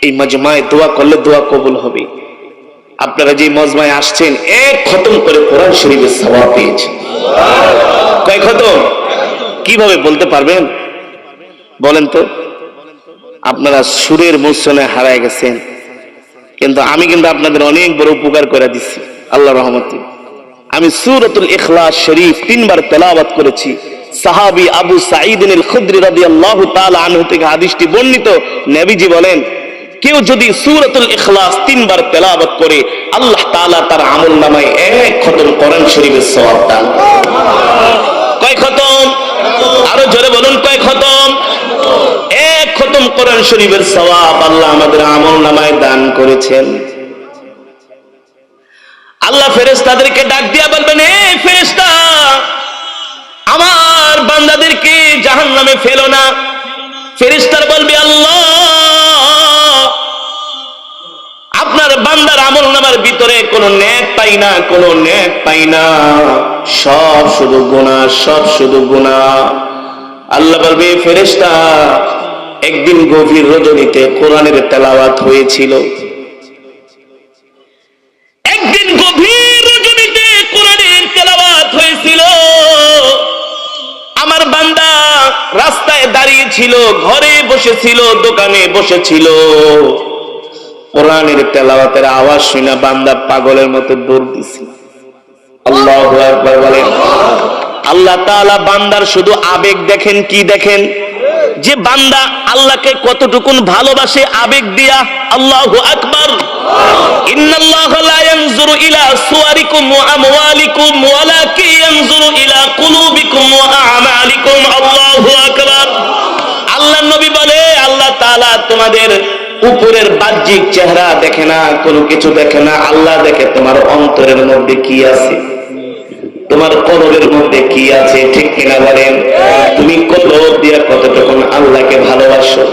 এই মজমায় দোয়া করলে দোয়া কবুল হবে। আপনারা যে মজমায় আসছেন, এক খতম করে কোরআন শরীফের সওয়াব পেয়েছেন। কয় খতম? কিভাবে বলতে পারবেন বলেন তো? আপনারা সুরের মূর্ছনে হারায় গেছেন, কিন্তু আমি কিন্তু আপনাদের অনেক বড় উপকার করে দিচ্ছি আল্লাহর রহমতে। আমি সূরাতুল ইখলাস শরীফ 3 বার তেলাওয়াত করেছি। সাহাবী আবু সাঈদ আল খুদরি রাদিয়াল্লাহু তাআলা আনহু থেকে হাদিসটি বর্ণিত। নবীজি বলেন, কেউ যদি সূরাতুল ইখলাস 3 বার তেলাওয়াত করে, আল্লাহ তাআলা তার আমলনামায় 1 খতম কোরআন শরীফের সওয়াব দান। কয় খতম? আরো জোরে বলুন, কয় খতম? 1 খতম কোরআন শরীফের সওয়াব আল্লাহ আমাদের আমলনামায় দান করেছেন। আল্লাহ ফেরেশতাদেরকে ডাক দিয়া বলবেন, এ ফেরেশতা, আমার বান্দাদেরকে জাহান্নামে ফেলো না, ফেরেশতারা বলবে, আল্লাহ, আপনার বান্দার আমলনামার ভিতরে কোনো নেক পাই না, কোনো নেক পাই না, সব শুধু গুনাহ, সব শুধু গুনাহ। আল্লাহ বলবে, ফেরেশতা, একদিন গভীর রজনীতে কোরআনের তেলাওয়াত হয়েছিল, একদিন গভীর রজনীতে কোরআনের তেলাওয়াত হয়েছিল। আমার বান্দা রাস্তায় দাঁড়িয়ে ছিল, ঘরে বসেছিল, দোকানে বসেছিল, কোরআনের তেলাওয়াতের আওয়াজ শুনে বান্দা পাগলের মতো দৌড় দিছে। আল্লাহু আকবার বলেন। আল্লাহ তাআলা বান্দার শুধু আবেগ দেখেন, কি দেখেন? যে বান্দা আল্লাহকে কতটুকুন ভালোবাসে আবেগ দিয়া। আল্লাহু আকবার। ইন্নাল্লাহা লা ইয়ানজুরু ইলা সুওয়ারিকুম ওয়া আমওয়ালিকুম ওয়ালাকিন ইয়ানজুরু ইলা কুলুবিকুম ওয়া আমালিকুম। আল্লাহু আকবার। আল্লাহর নবী বলে, আল্লাহ তাআলা তোমাদের উপরের বাহ্যিক চেহারা দেখে না, কোনো কিছু দেখে না, আল্লাহ দেখে তোমার অন্তরের মধ্যে কি আছে, তোমার কলবের মধ্যে কি আছে, ঠিক কিনা বলেন? তুমি কলব দিয়ে কতটুকু আল্লাহকে ভালোবাসো।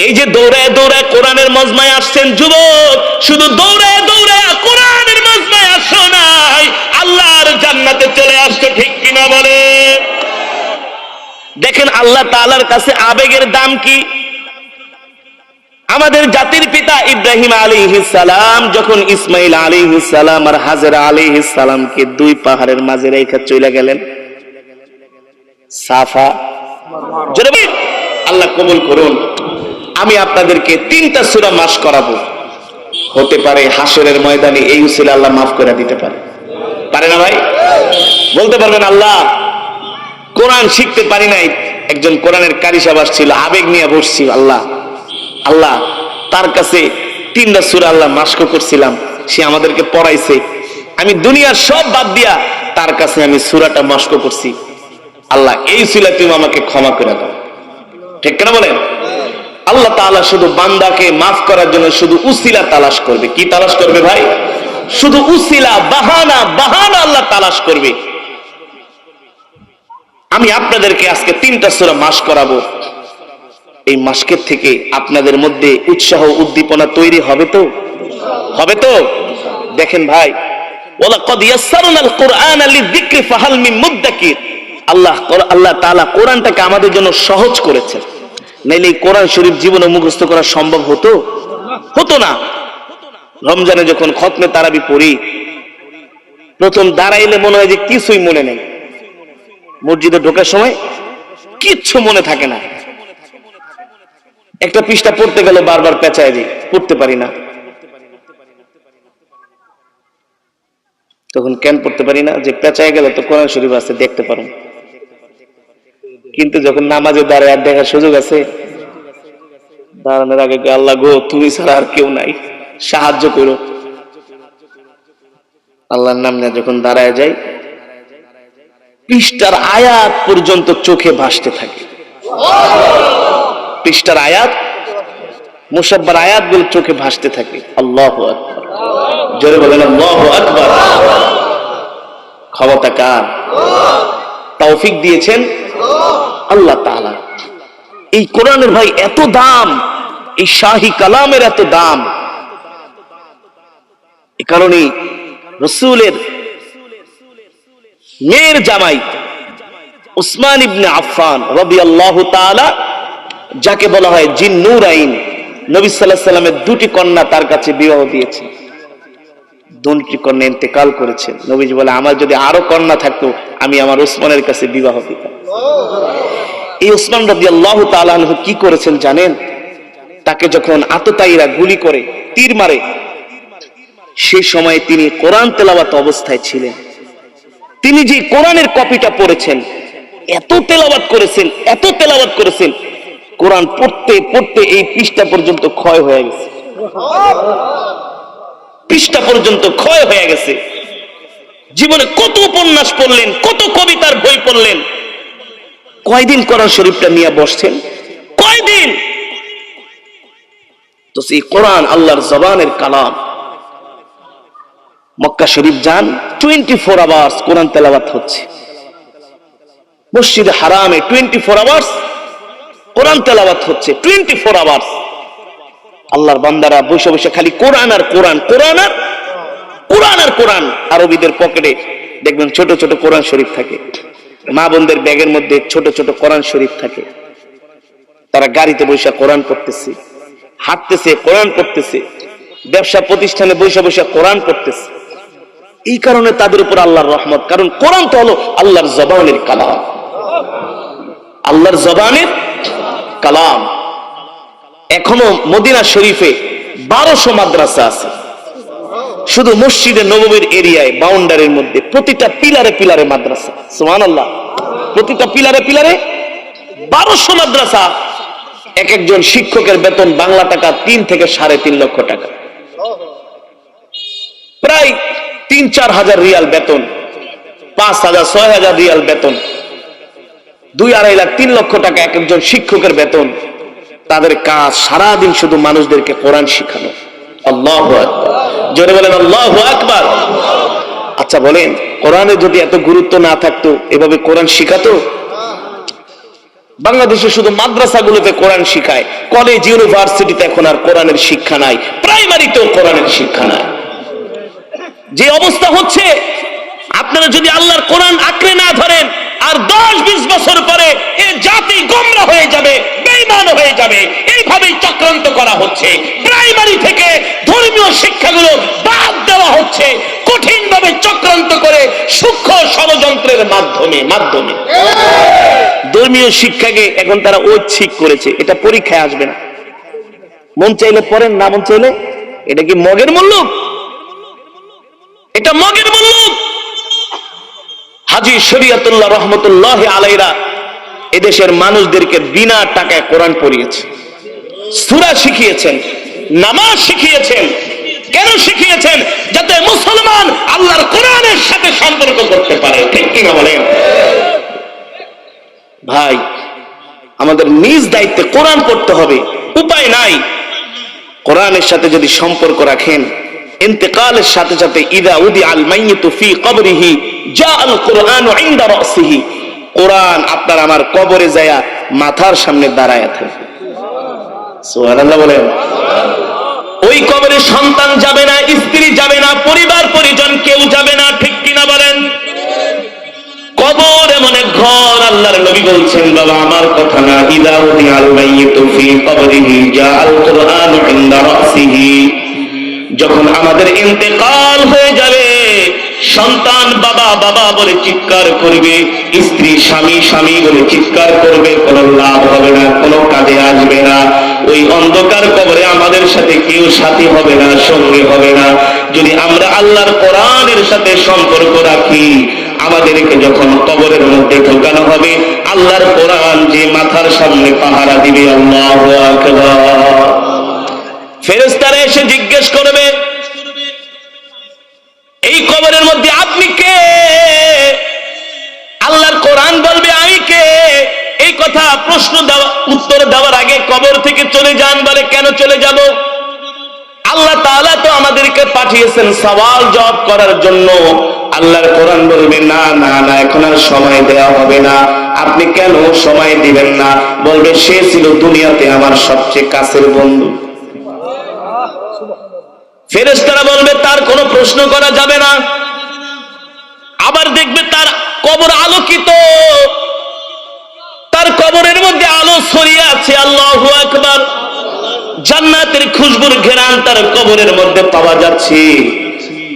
এই যে দৌড়ায় দৌড়ায় কোরআনের মজমায় আসছেন যুবক, শুধু দৌড়ায় দৌড়ায় কোরআনের মজমায় আসো নাই, আল্লাহর জান্নাতে চলে আসছো, ঠিক কিনা বলে? দেখেন আল্লাহ তাআলার কাছে আবেগের দাম কি। আমাদের জাতির পিতা ইব্রাহিম আলাইহিস সালাম যখন ইসমাইল আলাইহিস সালাম আর হাজেরা আলাইহিস সালামকে দুই পাহাড়ের মাঝে রেখে চলে গেলেন সাফা, আল্লাহ কবুল করুন, আমি আপনাদেরকে 3টা সূরা মাস করাবো। হতে পারে হাসরের ময়দানে এই উসিলা আল্লাহ মাফ করে দিতে পারে, পারে না ভাই? বলতে পারবেন, আল্লাহ কোরআন শিখতে পারি নাই, একজন কোরআনের কারি সাহেব ছিল, আবেগ নিয়ে বসছি, আল্লাহ আল্লাহ তার কাছে 3টা সূরা আল্লাহ মাস্ক করছিলাম, সে আমাদেরকে পড়াইছে, আমি দুনিয়ার সব বাদ দিয়া তার কাছে আমি সূরাটা মাস্ক করছি, আল্লাহ এই উসিলা তুমি আমাকে ক্ষমা করে দাও, ঠিক কিনা বলেন? আল্লাহ তাআলা শুধু বান্দাকে মাফ করার জন্য শুধু উসিলা তালাশ করবে। কি তালাশ করবে ভাই? শুধু উসিলা, বাহানা, বাহানা আল্লাহ তালাশ করবে। আমি আপনাদেরকে আজকে 3টা সূরা মাস করাবো। এই মাসকের থেকে আপনাদের মধ্যে উৎসাহ উদ্দীপনা তৈরি হবে তো? হবে তো? দেখেন ভাই, ওয়ালাকাদ ইয়াসসারনাল কুরআনা লিযিকরি ফাহাল মিন মুদ্দাকির। আল্লাহ তাআলা কোরআনটাকে আমাদের জন্য সহজ করেছেন, নাইলে কোরআন শরীফ জীবনে মুখস্থ করা সম্ভব হতো না। রমজানে যখন খতমে তারাবি পড়ি, প্রথম দাঁড়াইলে মনে হয় যে কিছুই মনে নেই, মসজিদে ঢোকার সময় কিচ্ছু মনে থাকে না, একটা পৃষ্ঠা পড়তে গেলে বারবার পেঁচায় যাই, পড়তে পারি না। তখন কেন পড়তে পারি না? যে পেঁচায় গেলে তো কোরআন শরীফ আছে, দেখতে পারো, কিন্তু যখন নামাজে দাঁড়ায় আর দেখার সুযোগ আছে, দাঁড়ানোর আগে আল্লাহ গো, তুমি ছাড়া আর কেউ নাই, সাহায্য করো। আল্লাহর নাম নিয়ে যখন দাঁড়ায় যাই, পৃষ্ঠার আয়াত পর্যন্ত চোখে ভাসতে থাকে, পৃষ্ঠার আয়াত, মুসাব্বার আয়াতগুলো চোখে ভাসতে থাকে। আল্লাহু আকবার, জোরে বলেন আল্লাহু আকবার। ক্ষমতা কার? তৌফিক দিয়েছেন আল্লাহ তাআলা। এই কোরআনের ভাই এত দাম, এই শাহী কালামের এত দাম, এই কারণে রাসূলের মেয়ের জামাই উসমান ইবনে আফফান রাদিয়াল্লাহু তাআলা, যাকে বলা হয় জিন্নুরাইন, নবী সাল্লাল্লাহু আলাইহি সাল্লামের 2টি কন্যা তার কাছে বিবাহ দিয়েছেন, 2টি কন্যা ইন্তেকাল করেছেন। নবীজি বলে, আমার যদি আরো কন্যা থাকতো আমি আমার উসমানের কাছে বিবাহ দিতাম। এই উসমান রাদিয়াল্লাহু তাআলা আনহু কি করেছেন জানেন? তাকে যখন আততায়ীরা গুলি করে, তীর মারে, সেই সময় তিনি কোরআন তেলাওয়াত অবস্থায় ছিলেন। তিনি যে কোরআনের কপিটা পড়েছেন, এত তেলাওয়াত করেছেন, এত তেলাওয়াত করেছেন, কোরআন পড়তে পড়তে এই পৃষ্ঠা পর্যন্ত ক্ষয় হয়ে গেছে, পৃষ্ঠা পর্যন্ত ক্ষয় হয়ে গেছে। জীবনে কত উপন্যাস পড়লেন, কত কবিতার বই পড়লেন, কয়দিন কোরআন শরীফটা নিয়ে বসছেন? কয়দিন? তো সেই কোরআন আল্লাহর জবানের কালাম। মক্কা শরীফ যান, 24 আওয়ার্স কোরআন তেলাওয়াত হচ্ছে। মসজিদে হারামে 24 আওয়ার্স কোরআন তেলাওয়াত হচ্ছে 24 আওয়ার্স। আল্লাহর বান্দারা বসে বসে খালি কোরআন আর কোরআন, কোরআন আর কোরআন আর কোরআন। আরবিদের পকেটে দেখবেন ছোট ছোট কোরআন শরীফ থাকে, মা বোনদের ব্যাগের মধ্যে ছোট ছোট কোরআন শরীফ থাকে। তারা গাড়িতে বসে কোরআন পড়তেছে, হাঁটতেছে কোরআন পড়তেছে, ব্যবসা প্রতিষ্ঠানে বসে বসে কোরআন পড়তেছে। এই কারণে তাদের উপর আল্লাহর রহমত, কারণ কোরআন তো হলো আল্লাহর জবানের কালাম, আল্লাহর জবানের কালাম। এখনো মদিনা শরীফে 1200 মাদ্রাসা আছে, শুধু মসজিদে নববীর এরিয়ায় বাউন্ডারির মধ্যে প্রতিটা পিলারে পিলারে মাদ্রাসা। সুবহানাল্লাহ, প্রতিটা পিলারে পিলারে 1200 মাদ্রাসা। এক একজন শিক্ষকের বেতন বাংলা টাকা 3 থেকে 3.5 লক্ষ টাকা, প্রায় 3-4 হাজার রিয়াল বেতন, 5,000-6,000 রিয়াল বেতন, 2-2.5 লাখ 3 লক্ষ টাকা এক একজন শিক্ষকের বেতন। তাদের কাজ সারাদিন শুধু মানুষদেরকে কোরআন শিখানো। আল্লাহু আকবার, জোরে বলেন আল্লাহু আকবার। আচ্ছা বলেন, কোরআনে যদি এত গুরুত্ব না থাকতো এভাবে কোরআন শিখাতো? বাংলাদেশে শুধু মাদ্রাসাগুলোতে কোরআন শিখায়, কলেজ ইউনিভার্সিটিতে এখন আর কোরআনের শিক্ষা নাই, প্রাইমারিতেও কোরআনের শিক্ষা নাই। যে অবস্থা হচ্ছে, আপনারা যদি আল্লাহর কোরআন আঁকড়ে না ধরেন, আর 10-20 বছর পরে এই জাতি গোমরা হয়ে যাবে, বেঈমান হয়ে যাবে। এইভাবেই চক্রান্ত করা হচ্ছে। প্রাইমারি থেকে ধর্মীয় শিক্ষাগুলো বাদ দেওয়া হচ্ছে, কঠিনভাবে চক্রান্ত করে সূক্ষ্ম ষড়যন্ত্রের মাধ্যমে ধর্মীয় শিক্ষাকে এখন তারা ঐচ্ছিক করেছে। এটা পরীক্ষায় আসবে না, মন চাইলে পড়েন, না মন চাইলে। এটা কি মগের মুল্লুক? এটা মগের মুল্লুক। হাজী শরীয়তুল্লাহ রহমতুল্লাহ আলাইরা এদেশের মানুষদেরকে বিনা টাকায় কোরআন পড়িয়েছে, সূরা শিখিয়েছেন, নামাজ শিখিয়েছেন। কেন শিখিয়েছেন? যাতে মুসলমান আল্লাহর কোরআনের সাথে সম্পর্ক করতে পারে। ঠিক কিনা বলেন ভাই? আমাদের নিজ দায়িত্বে কোরআন পড়তে হবে, উপায় নাই। কোরআনের সাথে যদি সম্পর্ক রাখেন, ইন্তেকালের সাথে সাথে ইদা উদি আল মাইয়িতু ফি কবরিহি জাআল কুরআনু ইনদা রাসিহি, কোরআন আপনার আমার কবরে যায়া মাথার সামনে দাঁড়ায় থাকে। সুবহানাল্লাহ বলেন। ওই কবরে সন্তান যাবে না, স্ত্রী যাবে না, পরিবার পরিজন কেউ যাবে না। ঠিক কিনা বলেন? কবর এমন এক ঘর, আল্লাহর নবী বলছেন, বাবা আমার কথা না, ইদা উদি আল মাইয়িতু ফি কবরিহি জাআল কুরআনু ইনদা রাসিহি, যখন আমাদের ইন্তেকাল হয়ে যাবে, সন্তান বাবা বাবা বলে চিৎকার করবে, স্ত্রী স্বামী স্বামী বলে চিৎকার করবে, কোনো লাভ হবে না, কোনো কাজে আসবে না। ওই অন্ধকার কবরে আমাদের সাথে কেউ সাথী হবে না, সঙ্গী হবে না। যদি আমরা আল্লাহর কোরআনের সাথে সম্পর্ক রাখি, আমাদেরকে যখন কবরের মধ্যে ঢোকানো হবে, আল্লাহর কোরআন যে মাথার সামনে পাহারা দিবে। আল্লাহু আকবার। ফেরেশতারা এসে জিজ্ঞেস করবে, এই কবরের মধ্যে আপনি কে? আল্লাহর কোরআন বলবে, আমি কে? এই কথা উত্তর দেওয়ার আগে কবর থেকে চলে যান। বলে, কেন চলে যাব? আল্লাহ তাআলা তো আমাদেরকে পাঠিয়েছেন সওয়াল জবাব করার জন্য। আল্লাহর কোরআন বলবে, না না না, এখন আর সময় দেওয়া হবে না। আপনি কেন সময় দিবেন না? বলবে, সে ছিল দুনিয়াতে আমার সবচেয়ে কাছের বন্ধু। ফেরেশতারা বলবে, তার কোনো প্রশ্ন করা যাবে না। আবার দেখবে তার কবর আলোকিত, তার কবরের মধ্যে আলো ছড়িয়ে আছে। আল্লাহু আকবার। জান্নাতের খুশবুর ঘেরান তার কবরের মধ্যে পাওয়া যাচ্ছে।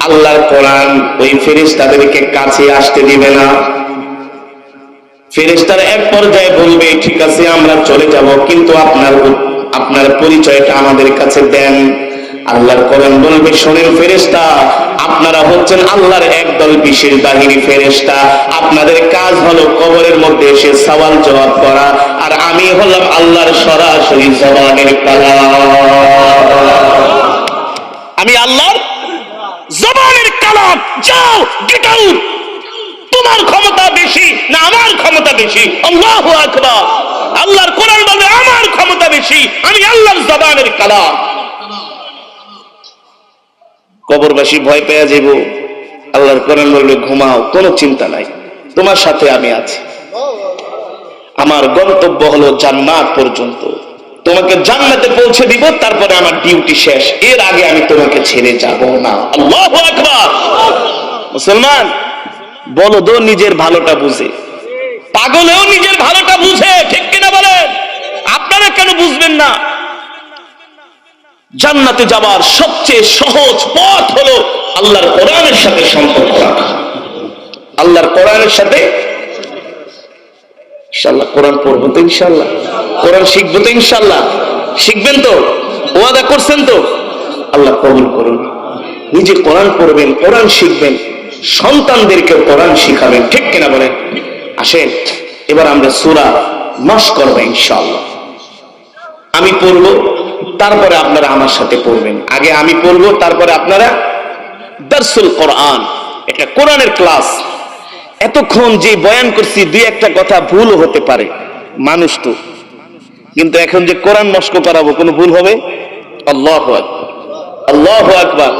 আল্লাহর কোরআন ওই ফেরেশতাদেরকে কাছে আসতে দিবে না। ফেরেশতারা এক পর্যায়ে বলবে, ঠিক আছে আমরা চলে যাব, কিন্তু আপনার পরিচয়টা আমাদের কাছে দেন। আল্লাহর কোরআন বলবে, শোনেন ফেরেশতা, আপনারা হচ্ছেন আল্লাহর একদল বিশেষ বাহিনী ফেরেশতা। আপনাদের কাজ হলো কবরের মধ্যে এসে সওয়াল জবাব করা, আর আমি হলাম আল্লাহর সরাসরি জবানের কালাম। আমি আল্লাহর জবানের কালাম। যাও, গেট আউট। তোমার ক্ষমতা বেশি না আমার ক্ষমতা বেশি? আল্লাহু আকবার। আল্লাহর কোরআন বলবে, আমার ক্ষমতা বেশি, আমি আল্লাহর জবানের কালাম। কবরবাসী ভয় পেয়ে যাব। আল্লাহর কোরআন বলবে, ঘুমাও, কোনো চিন্তা নাই, তোমার সাথে আমি আছি। আমার গন্তব্য হলো জান্নাত পর্যন্ত, তোমাকে জান্নাতে পৌঁছে দিব, তারপরে আমার ডিউটি শেষ, এর আগে আমি তোমাকে ছেড়ে যাব না। আল্লাহু আকবার। মুসলমান বলদও নিজের ভালোটা বুঝে, পাগলেও নিজের ভালোটা বুঝে, ঠিক কিনা বলেন? আপনারা কেন বুঝবেন না? জান্নাতে যাবার সবচেয়ে সহজ পথ হলো আল্লাহর কোরআনের সাথে সম্পর্ক রাখা। আল্লাহর কোরআনের সাথে ইনশাআল্লাহ কোরআন পড়বো তো, ইনশাআল্লাহ কোরআন শিখবো তো, ইনশাআল্লাহ শিখবেন তো, ওয়াদা করছেন তো? আল্লাহ কবুল করুন। নিজে কোরআন পড়বেন, কোরআন শিখবেন, সন্তানদেরকে কোরআন শিখাবেন, ঠিক কিনা বলেন? আসেন এবার আমরা সূরা মাস করবো ইনশাআল্লাহ। আমি পড়বো, তারপরে আপনারা আমার সাথে পড়বেন। আগে আমি পড়বো, তারপরে আপনারা। দারসুল কোরআন, এটা কোরআনের ক্লাস। এতক্ষণ যে বয়ান করছি, দুই একটা কথা ভুল হতে পারে, মানুষ তো, কিন্তু এখন যে কোরআন মস্ক করাবো, কোনো ভুল হবে? আল্লাহু আকবার, আল্লাহু আকবার।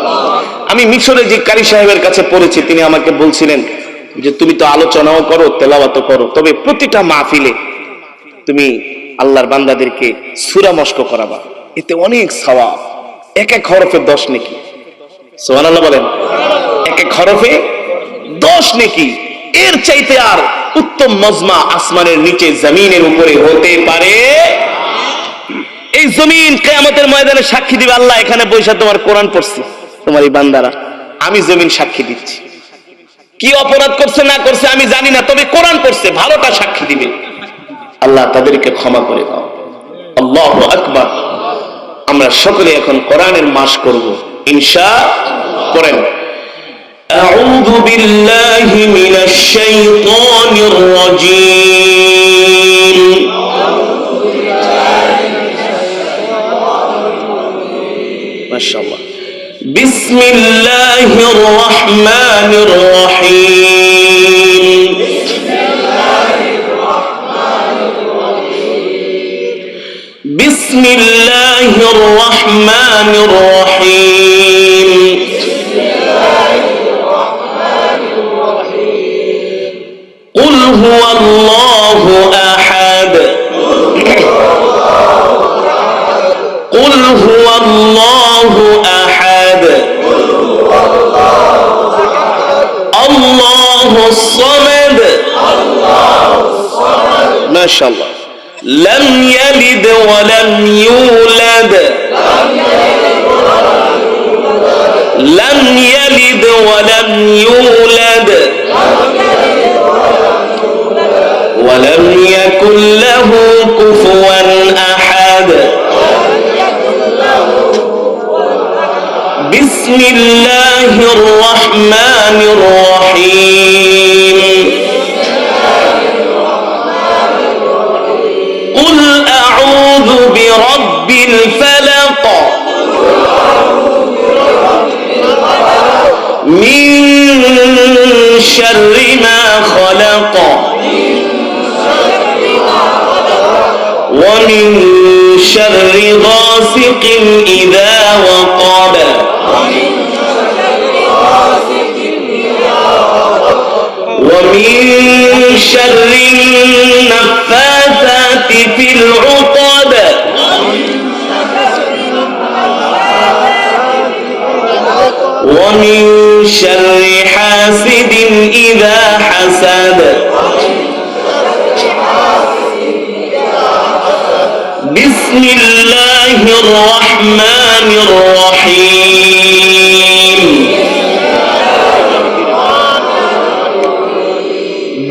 আমি মিশরে যে কারি সাহেবের কাছে পড়েছি, তিনি আমাকে বলছিলেন যে তুমি তো আলোচনাও করো, তেলাওয়াতও করো, তবে প্রতিটা মাহফিলে তুমি আল্লাহর বান্দাদেরকে সূরা মস্ক করাবা, এতে অনেক সওয়াব, এক এক হরফে 10 নেকি। সুবহানাল্লাহ বলেন। এক এক হরফে 10 নেকি। এর চাইতে আর উত্তম মজমা আসমানের নিচে জমিনের উপরে হতে পারে? এই জমিন কিয়ামতের ময়দানে সাক্ষী দিবে, আল্লাহ এখানে বৈশা তোমার কোরআন পড়ছে, তোমার এই বান্দারা, আমি জমিন সাক্ষী দিচ্ছি। কি অপরাধ করছে না করছে আমি জানি না, তবে কোরআন পড়ছে, ভালোটা সাক্ষী দিবে। আল্লাহ তাদেরকে ক্ষমা করে দাও। আল্লাহু আকবার। আমরা সকলে এখন কোরআনের মাস করব ইনশাআল্লাহ। পড়েন আউযু বিল্লাহি মিনাশ শাইতানির রাজীম। মাশাআল্লাহ। বিসমিল্লাহির রহমানির রহিম। বিসমিল্লাহির রহমানির রহিম। قل هو الله أحد قل هو الله أحد الله الصمد ما شاء الله لم يلد ولم يولد لم يلد ولم يولد ولم يكن له كفوا أحد بسم الله الرحمن الرحيم قل أعوذ برب الفلق من شر ما خلق ومن شر غاسق إذا وقب ومن شر النفاثات في العقد ومن شر حاسد إذا حسد بسم الله الرحمن الرحيم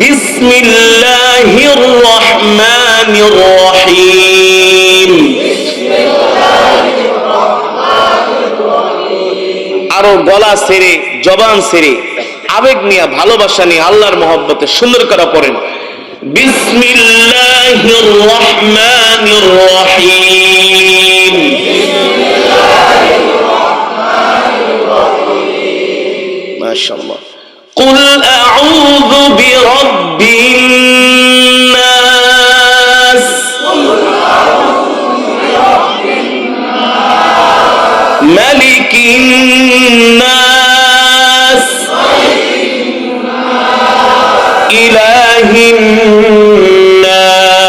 بسم الله الرحمن الرحيم আরো গলা ছেড়ে, জবান ছেড়ে, আবেগ নিয়ে, ভালোবাসা নিয়ে, আল্লাহর মহব্বতে সুন্দর করে পড়েন বিসমিল্লাহির রহমানির রহিম। মাশাআল্লাহ। কুল আউযু বিরাব্বিন নাস মালিকিন নাস ইলাহিন নাস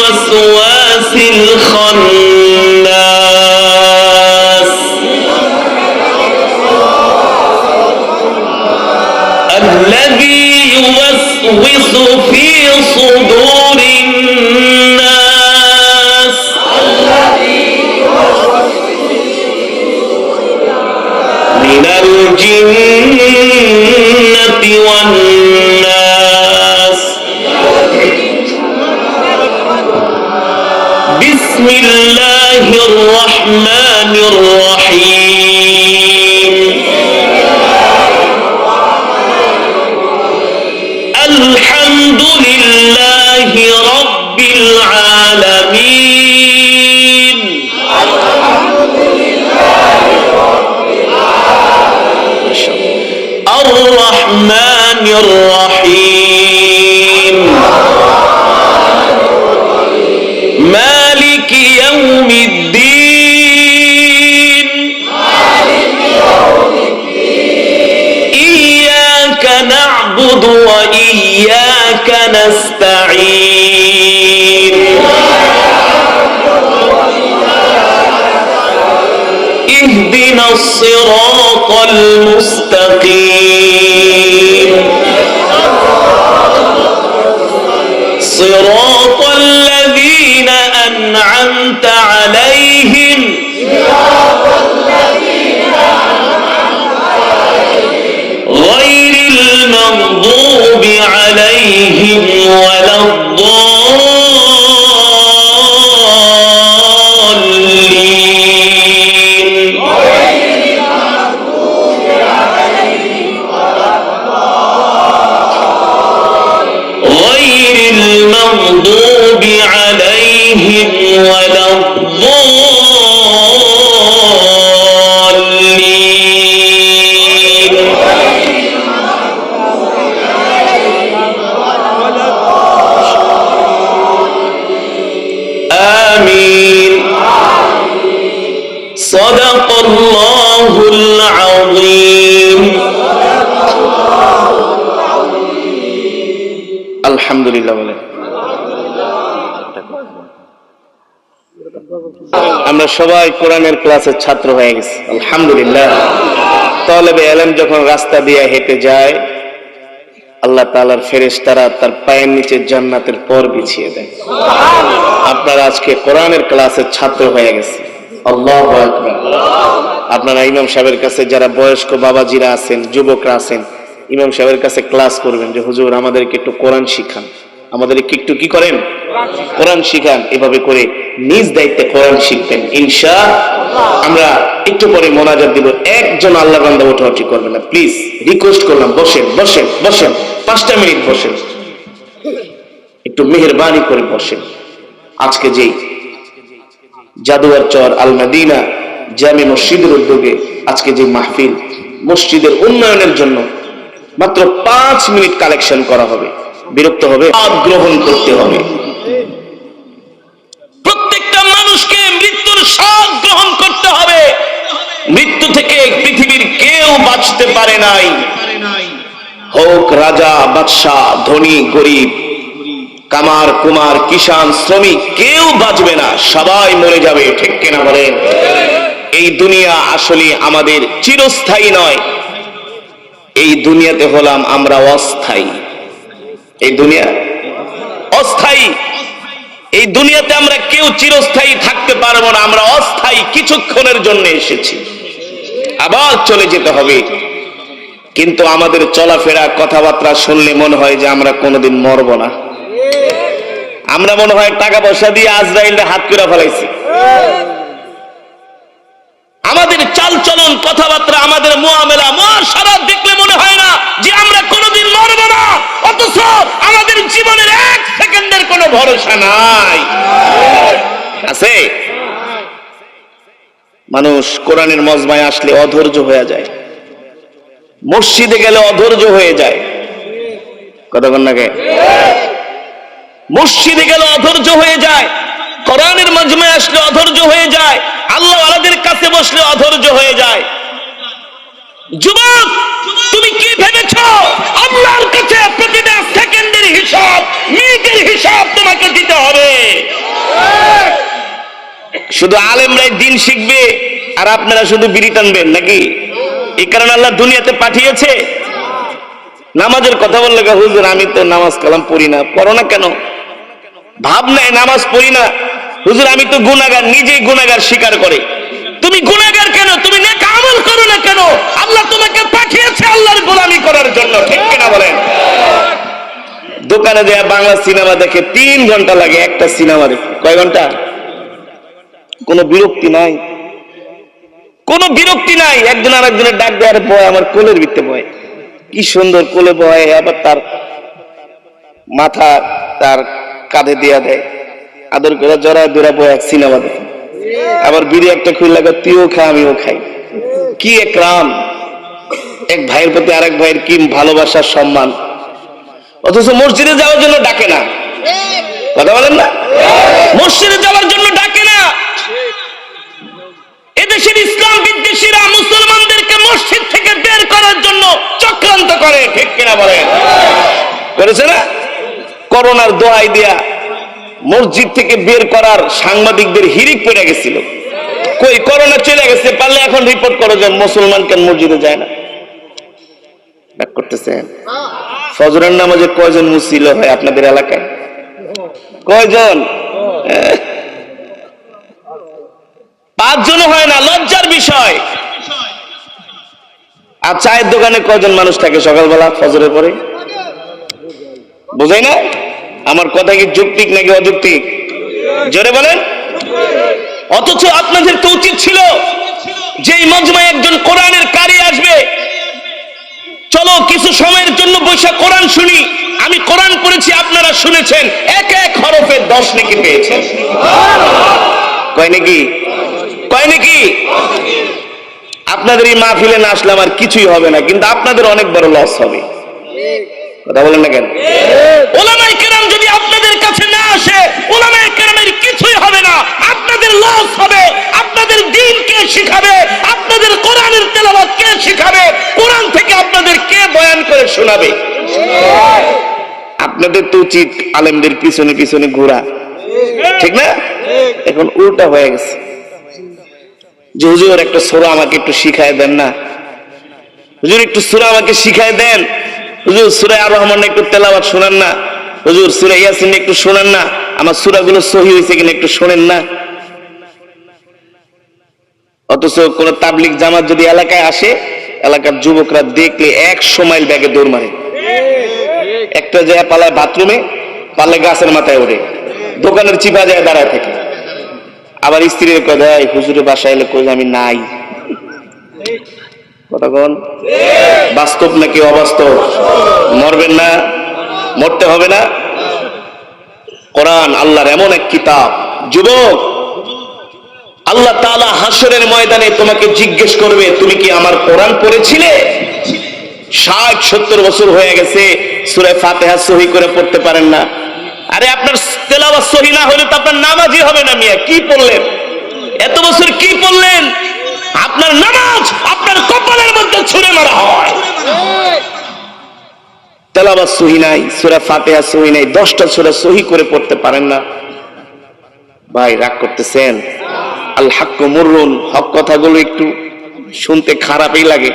الوسواس الخناس الذي يوسوس في صدور الناس من الجنة والناس بسم الله الرحمن الرحيم الحمد لله رب العالمين الرحمن الرحيم مالك يوم الدين إياك نعبد وإياك نستعين اهدنا الصراط المستقيم صراط الذين أنعمت عليهم غير المغضوب عليهم ولا الضالين غير المغضوب عليهم ولا الضالين آمين صدق الله العظيم الحمد لله আমরা সবাই কোরআনের ক্লাসের ছাত্র হয়ে গেছি আলহামদুলিল্লাহ। তালেবে ইলম যখন রাস্তা দিয়ে হেঁটে যায় আল্লাহ তাআলার ফেরেশতারা তার পায়ের নিচে জান্নাতের পর বিছিয়ে দেয়। আপনারা আজকে কোরআনের ক্লাসের ছাত্র হয়ে গেছে আল্লাহু আকবার। আপনারা ইমাম সাহেবের কাছে যারা বয়স্ক বাবাজিরা আছেন যুবকরা আছেন ইমাম সাহেবের কাছে ক্লাস করবেন যে হুজুর আমাদেরকে একটু কোরআন শিখান, আমাদেরকে একটু কি করেন কোরআন শিখান। এভাবে করে নিজ দায়িত্বে কোরআন শিখবেন ইনশাআল্লাহ। আমরা একটু পরে মোনাজাত দিব, একজন আল্লাহ বান্দা ওঠাউঠি করবেন না প্লিজ, রিকোয়েস্ট করলাম। বসেন বসেন বসেন, 5টা মিনিট বসেন, একটু মেহেরবানি করে বসেন। আজকে যেই জাদুয়ার চর আল মদিনা জামে মসজিদের উদ্যোগে আজকে যে মাহফিল, মসজিদের উন্নয়নের জন্য মাত্র 5 মিনিট কালেকশন করা হবে। বিরক্ত হবে, গ্রহণ করতে হবে। প্রত্যেকটা মানুষকে মৃত্যুর স্বাদ গ্রহণ করতে হবে। মৃত্যু থেকে পৃথিবীর কেউ বাঁচতে পারে নাই, হোক রাজা বাদশাহ, ধনী গরিব, কামার কুমার, কিষান শ্রমিক, কেউ বাঁচবে না, সবাই মরে যাবে। ঠিক কিনা বলেন? এই দুনিয়া আসলে আমাদের চিরস্থায়ী নয়। এই দুনিয়াতে হলাম আমরা অস্থায়ী। এই দুনিয়া অস্থায়ী। এই দুনিয়াতে আমরা কেউ চিরস্থায়ী থাকতে পারবো না। আমরা অস্থায়ী, কিছুক্ষণের জন্য এসেছি, আবার চলে যেতে হবে। কিন্তু আমাদের চলাফেরা কথাবার্তা শুনলে মনে হয় যে আমরা কোনোদিন মরব না। আমরা মনে হয় টাকা পয়সা দিয়ে আজরাইলটা হাত করে ফেলাইছি। আমাদের চাল চলন কথাবার্তা, আমাদের মুআমেলা মুআশারা দেখলে মনে হয় না যে আমরা কোনোদিন মরব না, অথচ আমাদের জীবনের 1 সেকেন্ডের কোনো ভরসা নাই। আছে মানুষ কোরআনের মজমায় আসলে অধৈর্য হয়ে যায়, মসজিদে গেলে অধৈর্য হয়ে যায়। কথা বল না কে? মসজিদে গেলে অধৈর্য হয়ে যায়, কোরআনের মজমায় আসলে অধৈর্য হয়ে যায়, আল্লাহ ওয়ালাদের কাছে বসলে অধৈর্য হয়ে যায়। যুবক, তুমি কি ভেবেছো আল্লাহর কাছে প্রতিটা সেকেন্ডের হিসাব, মিনিটের হিসাব তোমাকে দিতে হবে? শুধু আলেমরাই দিন শিখবে আর আপনারা শুধু বিড়ি টানবেন নাকি? এই কারণে আল্লাহ দুনিয়াতে পাঠিয়েছে। নামাজের কথা বললে হুজুর আমি তো নামাজ কালাম পড়ি না। পড়ো না কেন? ভাব নাই নামাজ পড়ি না। হুজুর আমি তো গুনাহগার, নিজেই গুনাহগার স্বীকার করে। তুমি গুনাহগার কেন? তুমি নেক আমল করো না কেন? আল্লাহ তোমাকে পাঠিয়েছে আল্লাহর গোলামি করার জন্য, ঠিক কিনা বলেন? দোকানে যায় বাংলা সিনেমা দেখে 3 ঘন্টা লাগে একটা সিনেমা দেখে। কয় ঘন্টা? কোনো বিরক্তি নাই, কোনো বিরক্তি নাই। একজন আর একজনের ডাক দেয়, বয় আমার কোলের ভিতরে বয়, কি সুন্দর কোলে বয়, আবার তার মাথা তার কাঁধে দিয়া দেয়, আদর করে জড়ায় দৌড়া বয় এক সিনেমা দেখে। আবার বিড়ি একটা খুলে লাগে, তুইও খা আমিও খাই। কি একরাম! এক ভাইয়ের প্রতি আরেক ভাইয়ের কি ভালোবাসার সম্মান। অথচ মসজিদে যাওয়ার জন্য ডাকে না। কথা বলেন না? মসজিদে যাওয়ার জন্য ডাকে না। এদেশের ইসলাম বিদ্বেষীরা মুসলমানদেরকে মসজিদ থেকে বের করার জন্য চক্রান্ত করে, ঠিক কিনা বলেন? করেছে না? করোনার দোহাই দিয়া মসজিদ থেকে বের করার সাংবাদিকদের হিড়িক পড়ে গেছিল। কই করোনা চলে গেছে, পারলে এখন রিপোর্ট করো যে মুসলমান কেন মসজিদে যায় না। ডাক করতেছেন। ফজরের নামাজে কয়জন মুসল্লি হয় আপনাদের এলাকায়? কয়জন? 5 জন হয় না, লজ্জার বিষয়। আর চায়ের দোকানে কয়জন মানুষ থাকে সকালবেলা ফজরের পরে? বুঝাই না? আমার কথা কি যৌক্তিক নাকি অযৌক্তিক? জোরে বলেন। অথচ আপনাদের তো উচিত ছিল যে এই মজমায় একজন কোরআনের কারি আসবে, চলো কিছু সময়ের জন্য বসে কোরআন শুনি। আমি কোরআন পড়েছি, আপনারা শুনেছেন, এক এক হরফে 10 নেকি পেয়েছেন। কয় নাকি? কয় নাকি? আপনাদের এই মাহফিলে না আসলে আমার কিছুই হবে না, কিন্তু আপনাদের অনেক বড় লস হবে। কথা বলেন না কেন? উলামায়ে কেরাম যদি আপনাদের কাছে না আসে, উলামায়ে কেরামের কিছুই হবে না, আপনাদের লস হবে। আপনাদের দ্বীন কে শিখাবে? আপনাদের কোরআনের তেলাওয়াত কে শিখাবে? কোরআন থেকে আপনাদের কে বয়ান করে শোনাবে? আপনাদের তো উচিত আলেমদের পিছনে পিছনে ঘোরা, ঠিক না? এখন উল্টা হয়ে গেছে যে হুজুর একটা সূরা আমাকে একটু শিখায় দেন না, হুজুর একটু সূরা আমাকে শিখায় দেন, হুজুর সূরা আর রহমান একটু তেলাওয়াত শোনান না, হুজুর সূরা ইয়াসিন একটু শোনান না, আমার সূরাগুলো সহিহ হয়েছে কিনা একটু শোনেন না। অথচ কোন তাবলিগ জামাত যদি এলাকায় আসে, এলাকার যুবকরা দেখলে 100 মাইল ব্যাগে দৌড় মারে। একটা জায়গায় পালায় বাথরুমে, পারলে গাছের মাথায় ওঠে, দোকানের চিপা যায় দাঁড়ায় থাকে। আবার স্ত্রীর কয় দেয়, হুজুরের বাসায় এলে কই আমি নাই। কথা কোন? বাস্তব নাকি অবাস্তব? মরবেন না? মরতে হবে না? কোরআন আল্লাহর এমন এক কিতাব, যুবক, আল্লাহ তাআলা হাসরের ময়দানে তোমাকে জিজ্ঞেস করবে, তুমি কি আমার কোরআন পড়েছিলে? 60-70 বছর হয়ে গেছে, সূরা ফাতিহা সহি করে পড়তে পারেন না। আরে আপনার তেলাওয়াত সহি না হলে তো আপনার নামাজই হবে না মিয়া। কি পড়লেন এত বছর? কি পড়লেন? আপনার নামাজ আপনার কপালের মধ্যে ছুঁড়ে মারা হয়। তেলাওয়াত সহি নাই, সূরা ফাতিহা সহি নাই, 10টা সূরা সহি করে পড়তে পারেন না। ভাই রাগ করতেছেন? আল হাক্কু মুররুন, হক কথাগুলো একটু শুনতে খারাপই লাগে।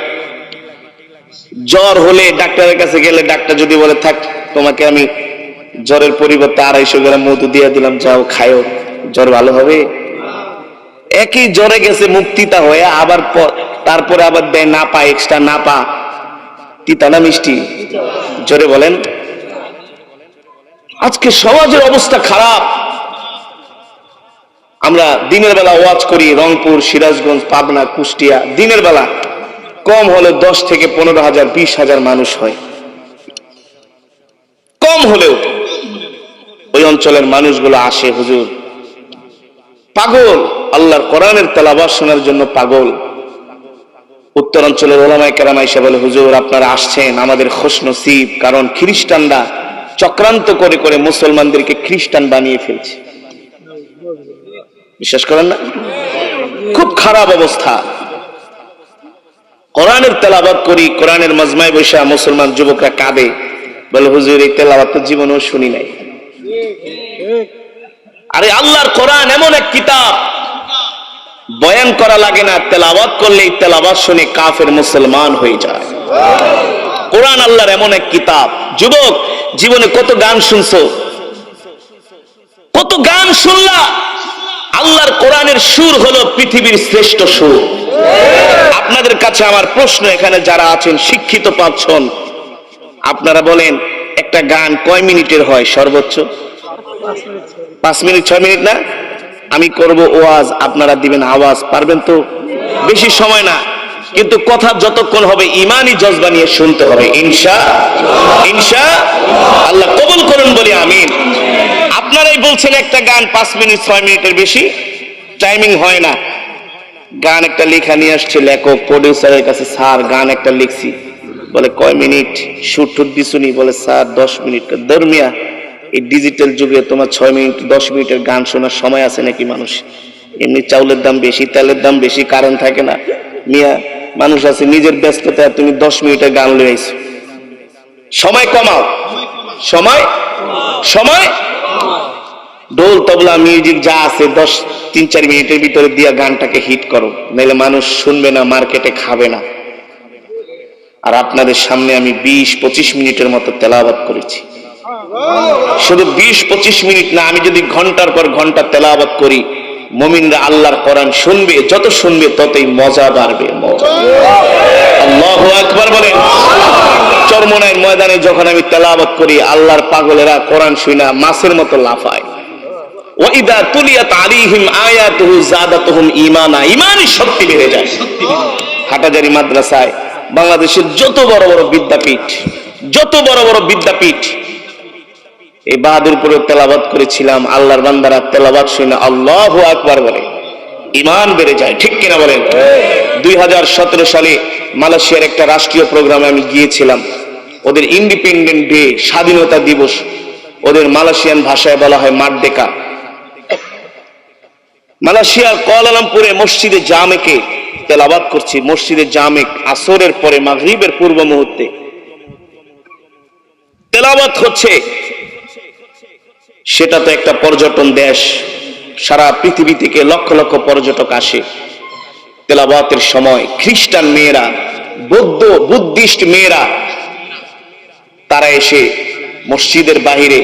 জ্বর হলে ডাক্তারের কাছে গেলে ডাক্তার যদি বলে, থাক তোমাকে আমি জ্বরের পরিবর্তে 250 গ্রাম মধু দিয়ে দিলাম, যাও খায়ও, জ্বর ভালো হবে? একই জ্বরে গেছে মুখ তিতা হয়ে, আবার তারপরে আবার দেয় না পা, এক্সট্রা না পা। তিতা না মিষ্টি? জোরে বলেন। আজকে সমাজের অবস্থা খারাপ। আমরা দিনের বেলা ওয়াজ করি রংপুর, সিরাজগঞ্জ, পাবনা, কুষ্টিয়া, দিনের বেলা কম হলে 10 থেকে 15,000, 20,000 মানুষ হয়, কম হলেও। ওই অঞ্চলের মানুষগুলো আসে, হুজুর পাগল, আল্লাহর কোরআনের তেলাওয়াত শোনার জন্য পাগল। উত্তরাঞ্চলের ওলামায়ে কেরাম এসে বলে, হুজুর আপনারা আসছেন, আমাদের খুশনসিব, কারণ খ্রিস্টানরা চক্রান্ত করে করে মুসলমানদেরকে খ্রিস্টান বানিয়ে ফেলছে। বিশ্বাস করেন না? খুব খারাপ অবস্থা। কোরআনের তেলাওয়াত করি, কোরআনের মজমায় বসে মুসলমান যুবকরা কাঁদে, বলে হুজুর এই তেলাওয়াত তো জীবনেও শুনি নাই। আরে আল্লাহর কোরআন এমন এক কিতাব, বয়ান করা লাগে না, তেলাওয়াত করলেই তেলাওয়াত শুনে কাফের মুসলমান হয়ে যায়। কোরআন আল্লাহর এমন এক কিতাব। যুবক, জীবনে কত গান শুনছো, কত গান শুনলা? আল্লাহর কোরআনের সুর হলো পৃথিবীর শ্রেষ্ঠ সুর। আপনাদের কাছে আমার প্রশ্ন, এখানে যারা আছেন শিক্ষিত 5 আপনারা বলেন একটা গান কয় মিনিটের হয় সর্বোচ্চ? 5 মিনিট 6 মিনিট না? আমি করব ওয়াজ, আপনারা দিবেন আওয়াজ, পারবেন তো? বেশি সময় না, কিন্তু কথা যতক্ষণ হবে ইমানি জজবা নিয়ে শুনতে হবে। ইনশাআল্লাহ কবুল করুন, বলি আমিন। আপনারাই বলছেন একটা গান 5 মিনিট 6 মিনিটের বেশি টাইমিং হয় না। গান একটা লেখা নিয়ে আসছে লেখক, প্রডিউসারের কাছে, স্যার গান একটা লিখছি। বলে কয় মিনিট? শুট টুট দিছুনি? বলে স্যার 10 মিনিট। ধর্মিয়া, এই ডিজিটাল যুগে তোমার 6 মিনিট 10 মিনিটের গান শোনার সময় আছে নাকি মানুষ? এমনি চাউলের দাম বেশি, তেলের দাম বেশি, কারেন্ট থাকে না। মিয়া, মানুষ আছে নিজের ব্যস্ততা, তুমি 10 মিনিটের গান লয়ে আইছো। সময় কমাও, সময় সময় ঢোল তবলা মিউজিক যা আছে 3-4 মিনিটের ভিতরে দিয়া গানটাকে হিট করো, নাহলে মানুষ শুনবে না, মার্কেটে খাবে না। আর আপনাদের সামনে আমি 20-25 মিনিটের মতো তেলাওয়াত করেছি। শুধু 20-25 মিনিট না, আমি যদি ঘন্টার পর ঘন্টা তেলাওয়াত করি, মুমিনরা আল্লাহর কোরআন শুনবে, যত শুনবে ততই মজা বাড়বে। মজা। আল্লাহু আকবার বলেন। চরমনাইয়ের ময়দানে যখন আমি তেলাওয়াত করি, আল্লাহর পাগলেরা কোরআন শুনা মাছের মতো লাফায়। ওয়াইদা তুলিয়াত আলাইহিম আয়াতুহু যাদাতুহুম ঈমানা, ঈমানি শক্তি বেড়ে যায়। হাটাজারি মাদ্রাসায় বাংলাদেশের যত বড় বড় বিদ্যাপীঠ, এই বাহাদুরপুরে তেলাওয়াত করেছিলাম। আল্লাহর বান্দারা তেলাওয়াত শুনে আল্লাহু আকবার বলে, ঈমান বেড়ে যায়। ঠিক কিনা বলেন? 2017 সালে মালয়েশিয়ার একটা রাষ্ট্রীয় প্রোগ্রামে আমি গিয়েছিলাম। ওদের ইন্ডিপেন্ডেন্ট ডে, স্বাধীনতা দিবস, ওদের মালয়েশিয়ান ভাষায় বলা হয় মারডেকা। মালয়েশিয়ার কুয়ালালামপুরে মসজিদে জামেকে তেলাওয়াত করছি। মসজিদে জামেক আসরের পরে মাগরিবের পূর্ব মুহূর্তে তেলাওয়াত হচ্ছে। সেটা তো একটা পর্যটন দেশ, সারা পৃথিবী থেকে লক্ষ লক্ষ পর্যটক আসে তেলাওয়াতের সময়। খ্রিস্টান মেয়েরা, বুদ্ধিস্ট মেয়েরা, তারা এসে মসজিদের বাহিরে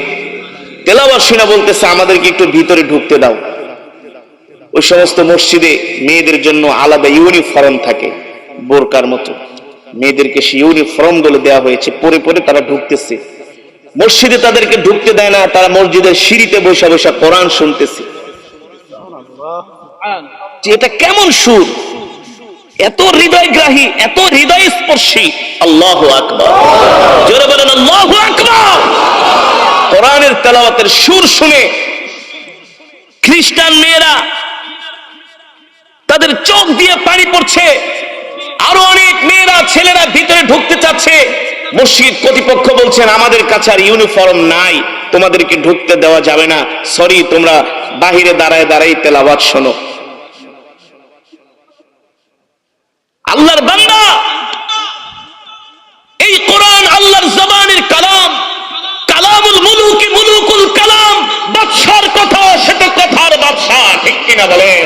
তেলাওয়াত শুনে বলতেছে আমাদেরকে একটু ভিতরে ঢুকতে দাও। ওই সমস্ত মসজিদে মেয়েদের জন্য আলাদা ইউনিফর্ম থাকে, বোরকার মতো। মেয়েদেরকে সেই ইউনিফর্ম গুলো দেওয়া হয়েছে, পরে পরে তারা ঢুকতেছে। মসজিদে তাদেরকে ঢুকতে দেয় না, তারা মসজিদের সিঁড়িতে বসে বসে কোরআন শুনতেছে। এটা কেমন সুর, এত হৃদয়গ্রাহী, এত হৃদয়স্পর্শী। আল্লাহু আকবার, জোরে বলেন আল্লাহু আকবার। কোরআনের তেলাওয়াতের সুর শুনে খ্রিস্টান মেয়েরা তাদের চোখ দিয়ে পানি পড়ছে। আরো অনেক মেয়েরা, ছেলেরা ভিতরে ঢুকতে চাচ্ছে। মসজিদ কর্তৃপক্ষ বলছেন আমাদের কাছে আর ইউনিফর্ম নাই, তোমাদেরকে ঢুকতে দেওয়া যাবে না, সরি, তোমরা বাহিরে দাঁড়ায় দাঁড়াই তেলাওয়াত শোনো। আল্লাহর বান্দা, এই কোরআন আল্লাহর জবানের কালাম, কালামুল মুলুকি মুলুকুল কালাম, বাদশার কথা, সেটা কথার বাদশা। ঠিক কিনা বলেন?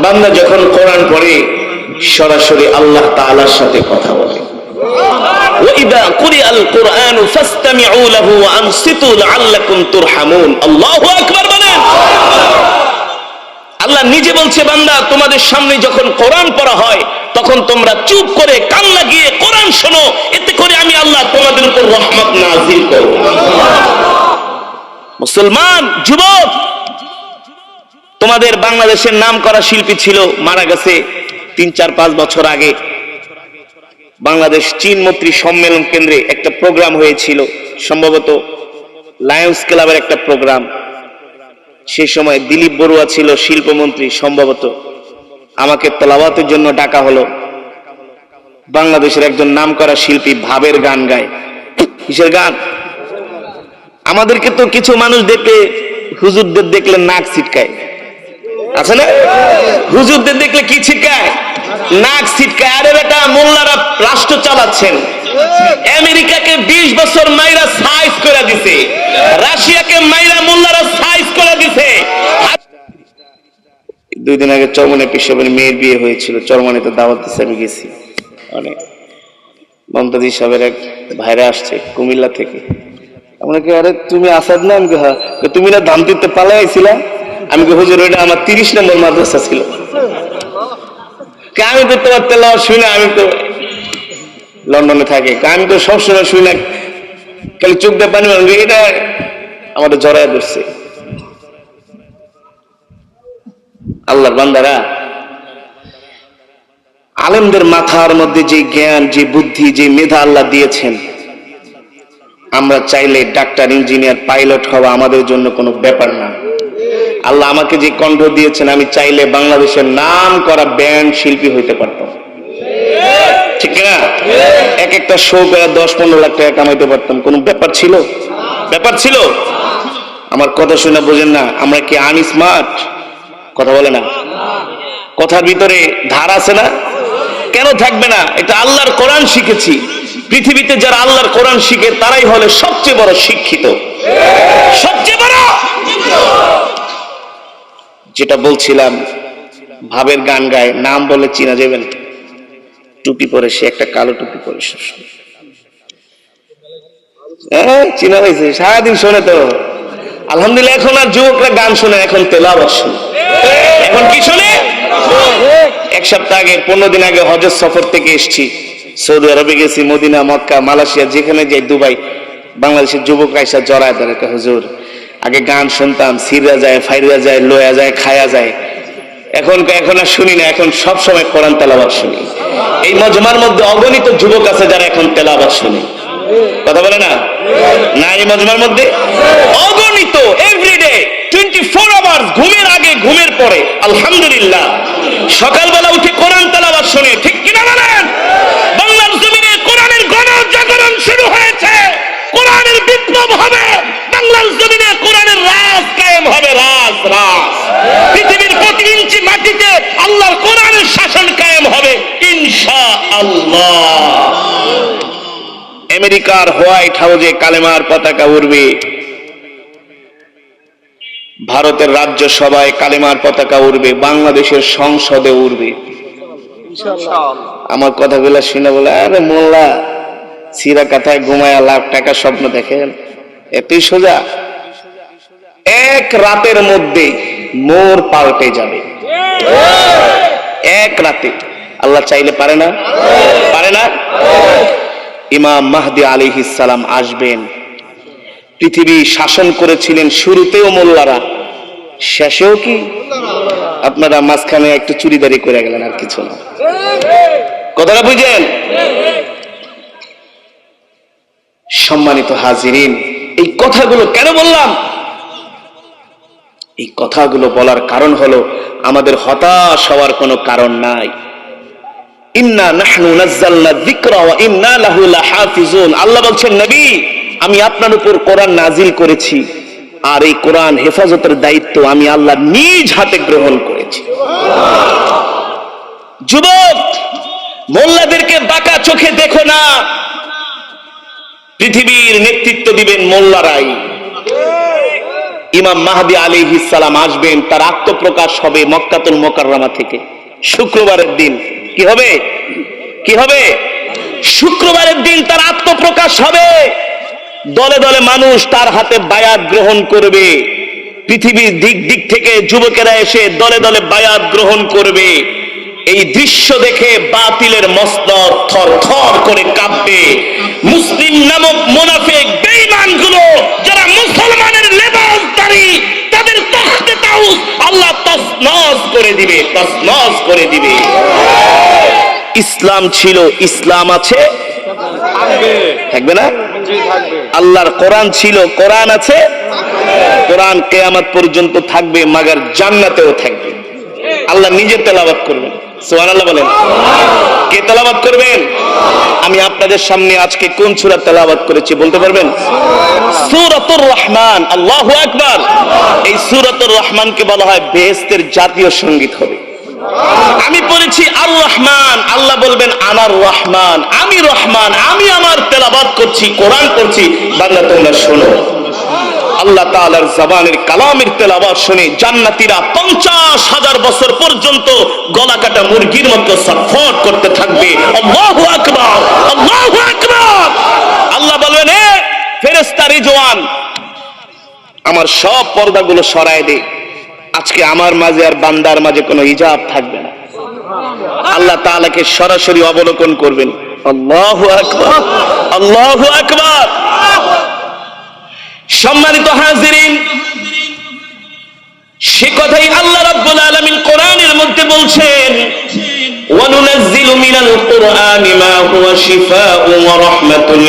বান্দা যখন কোরআন পড়ে সরাসরি আল্লাহ তাআলার সাথে কথা বলে। ওয়াইদা কুরিআল কুরআনু ফাসতামিউ লাহু ওয়া আনসিতু লাআল্লাকুম তুরহামুন। আল্লাহু আকবার বলেন। আল্লাহ নিজে বলছে, বান্দা তোমাদের সামনে যখন কোরআন পড়া হয় তখন তোমরা চুপ করে কান লাগিয়ে কোরআন শোনো, এতে করে আমি আল্লাহ তোমাদের উপর রহমত নাযিল করব। মুসলমান যুবক, তোমাদের বাংলাদেশের নামকরা শিল্পী ছিল, মারা গেছে 3-4-5 বছর আগে। বাংলাদেশ চীন মৈত্রী সম্মেলন কেন্দ্রে একটা প্রোগ্রাম হয়েছিল, সম্ভবত লায়ন্স ক্লাবের একটা প্রোগ্রাম। সেই সময় দিলীপ বড়ুয়া ছিল শিল্পমন্ত্রী সম্ভবত। আমাকে তেলাওয়াতের জন্য ডাকা হলো। বাংলাদেশের একজন নামকরা শিল্পী ভাবের গান গায়। কিসের গান? আমাদেরকে তো কিছু মানুষ দেখলে, হুজুরদের দেখলে নাক ছিটকায়। আছে না? হুজুরদের দেখলে কি ছিটকায়? নাক ছিটকায়। আরে বেটা, মোল্লারা রাষ্ট্র চালাচ্ছেন। আমেরিকাকে 20 বছর মাইরা সাইজ করে দিছে, রাশিয়াকে মাইরা মোল্লারা সাইজ করে দিছে। 2 দিন আগে চরমনে পিসবের মেয়ের বিয়ে হয়েছিল, চরমনেতে দাওয়াত দিছে, আমি গেছি। অনেক মমতাজি সাহেবের এক ভাইরা আসছে কুমিল্লা থেকে। আমাকে, আরে তুমি আসাদ না? আমি হ্যাঁ। তুমি না ধান দিতে পালাই আইছিলা? আমি হুজুর ওইটা আমার 30 নম্বর মাদ্রাসা ছিল। আমি তো তোমার তেলাওয়াত শুনি না, আমি তো লন্ডনে থাকি, আমি তো সবসময় শুনি না, খালি চোখ দিয়ে পানি মারবে, এটা আমাদের জড়ায় ধরছে। আল্লাহর বান্দারা, আলেমদের মাথার মধ্যে যে জ্ঞান, যে বুদ্ধি, যে মেধা আল্লাহ দিয়েছেন, আমরা চাইলে ডাক্তার, ইঞ্জিনিয়ার, পাইলট হওয়া আমাদের জন্য কোনো ব্যাপার না। আল্লাহ আমাকে যে কণ্ঠ দিয়েছেন, আমি চাইলে বাংলাদেশের নাম করা ব্যান্ড শিল্পী হইতে পারতাম, ঠিক না? এক একটা শো করে 10-15 লাখ টাকা কামাইতে পারতাম, কোনো ব্যাপার ছিল? ব্যাপার ছিল? আমার কথা শুনে বোঝেন না? আমরা কি আনস্মার্ট? কথা বলে না? কথার ভিতরে ধার আছে না? কেন থাকবে না? এটা আল্লাহর কোরআন শিখেছি। পৃথিবীতে যারা আল্লাহর কোরআন শিখে তারাই হলে সবচেয়ে বড় শিক্ষিত, সবচেয়ে বড়। যেটা বলছিলাম, ভাবের গান গায়, নাম বলে চিনা যাবেন, টুপি পরে, সে একটা কালো টুপি পরে, চিনা হয়েছে, সারাদিন শোনে তো। আলহামদুলিল্লাহ, এখন আর যুবকরা গান শোনে, এখন তেলাওয়াত শুনে। এখন কি শোনে? এক সপ্তাহ আগে, 15 দিন আগে হজের সফর থেকে এসেছি, সৌদি আরবে গেছি, মদিনা, মক্কা, মালয়েশিয়া, যেখানে যাই, দুবাই, বাংলাদেশের যুবকরা এসে জড়ায় ধরে, হুজুর আগে গান শুনতাম, সিরা যায়, ফাইরা যায়, লোয়া যায়, খায়া যায়, এখন আর শুনি না, এখন সব সময় কোরআন তেলাওয়াত শুনি। এই মজমার মধ্যে অগণিত যুবক আছে যারা এখন তেলাওয়াত শুনে। কথা বলে না? না, এই মজমার মধ্যে অগণিত, এভরিডে 24 আওয়ার্স, ঘুমের আগে, ঘুমের পরে, আলহামদুলিল্লাহ, সকালবেলা উঠে কোরআন তেলাওয়াত শুনে, ঠিক কিনা বলেন? বাংলার জমিনে কোরআনের গণজাগরণ শুরু হয়েছে, কোরআনের বিপ্লব হবে, বাংলার জমিনে কোরআনের রাজ কায়েম হবে, রাজ। পৃথিবীর প্রতি ইঞ্চি মাটিতে আল্লাহর কোরআনের শাসন কায়েম হবে ইনশাআল্লাহ। আমেরিকার হোয়াইট হাউসে কালেমার পতাকা উড়বে, ভারতের রাজ্যসভায় কালেমার পতাকা উড়বে, বাংলাদেশের সংসদে উড়বে। আমার কথাগুলো শুনে বলে, আরে মোল্লা সিরা কাথায় ঘুমায়া লাখ টাকা স্বপ্ন দেখেন, এতই সোজা? এক রাতের মধ্যে মোর পাল্টে যাবে, এক রাতে। আল্লাহ চাইলে পারে না? পারে না? ইমাম মাহদী আলাইহিস সালাম আসবেন। পৃথিবী শাসন করেছিলেন শুরুতেও মোল্লারা, শেষেও কি? আপনারা মাঝখানে একটু চুরিদারি করে গেলেন, আর কিছু না। কথাটা বুঝেন? সম্মানিত হাজিরিন, এই কথাগুলো কেন বললাম? এই কথাগুলো বলার কারণ হলো, আমাদের হতাশ হওয়ার কোনো কারণ নাই। ইন্না নাহনু নাযালনা যিকরা ওয়া ইন্না লাহু লাহাফিজুন। আল্লাহ বলছেন, নবী, আমি আপনার উপর কোরআন নাজিল করেছি, আর এই কোরআন হেফাজতের দায়িত্ব আমি আল্লাহ নিজ হাতে গ্রহণ করেছি। যুবক, মোল্লাদেরকে বাঁকা চোখে দেখো না, পৃথিবীর নেতৃত্ব দিবেন মোল্লারাই। ইমাম মাহদী আলাইহিস সালাম আসবেন, তার আত্মপ্রকাশ হবে মক্কাতুল মুকাররমা থেকে শুক্রবারের দিন। কি হবে? কি হবে? শুক্রবারের দিন তার আত্মপ্রকাশ হবে। দলে দলে মানুষ তার হাতে বায়াত গ্রহণ করবে, পৃথিবীর দিক দিক থেকে যুবকেরা এসে দলে দলে বায়াত গ্রহণ করবে। এই দৃশ্য দেখে বাতিলের মস্তক থর থর করে কাঁপবে। মুসলিম নামক মুনাফিক বেঈমানগুলো, যারা মুসলমানের লেবাসধারী, তাদের তখতে তাউস আল্লাহ তছনছ করে দিবে, তছনছ করে দিবে। ইসলাম ছিল, ইসলাম আছে, থাকবে না? আল্লাহর কোরআন ছিল, কোরআন আছে, কোরআন কিয়ামত পর্যন্ত থাকবে, মাগার জান্নাতেও থাকবে। আল্লাহ নিজে তেলাওয়াত করবেন। সুবহানাল্লাহ বলেন। কে তেলাওয়াত করবেন? আমি আপনাদের সামনে আজকে কোন সূরা তেলাওয়াত করেছি বলতে পারবেন? সূরাতুর রহমান। আল্লাহু আকবার। এই সূরাতুর রহমানকে বলা হয় বেহেশতের জাতীয় সঙ্গীত হবে। আমি পড়েছি আর রহমান, আল্লাহ বলবেন আমার রহমান, আমি রহমান, আমি আমার তেলাওয়াত করছি, কোরআন পড়ছি, বান্দা তোমরা শোনো। আল্লাহ তাআলার জবানের কালামের তেলাওয়াত শুনে জান্নাতীরা 50,000 বছর পর্যন্ত গলা কাটা মুরগির মতো সাফাত করতে থাকবে। আল্লাহু আকবার, আল্লাহু আকবার। আল্লাহ বলবেন, হে ফেরেশতা রিজওয়ান, আমার সব পর্দাগুলো সরায় দে, আজকে আমার মাঝে আর বান্দার মাঝে কোনো হিজাব থাকবে না। আল্লাহ তাআলাকে সরাসরি অবলোকন করবেন। আল্লাহু আকবার, আল্লাহু আকবার। সম্মানিত হাজিরিন, সে কথাই আল্লাহ রাব্বুল আলামিন কোরআনের মধ্যে বলছেন, ওয়া নুনাজ্জিলু মিনাল কুরআনি মা হুয়া শিফাউন ওয়া রাহমাতুল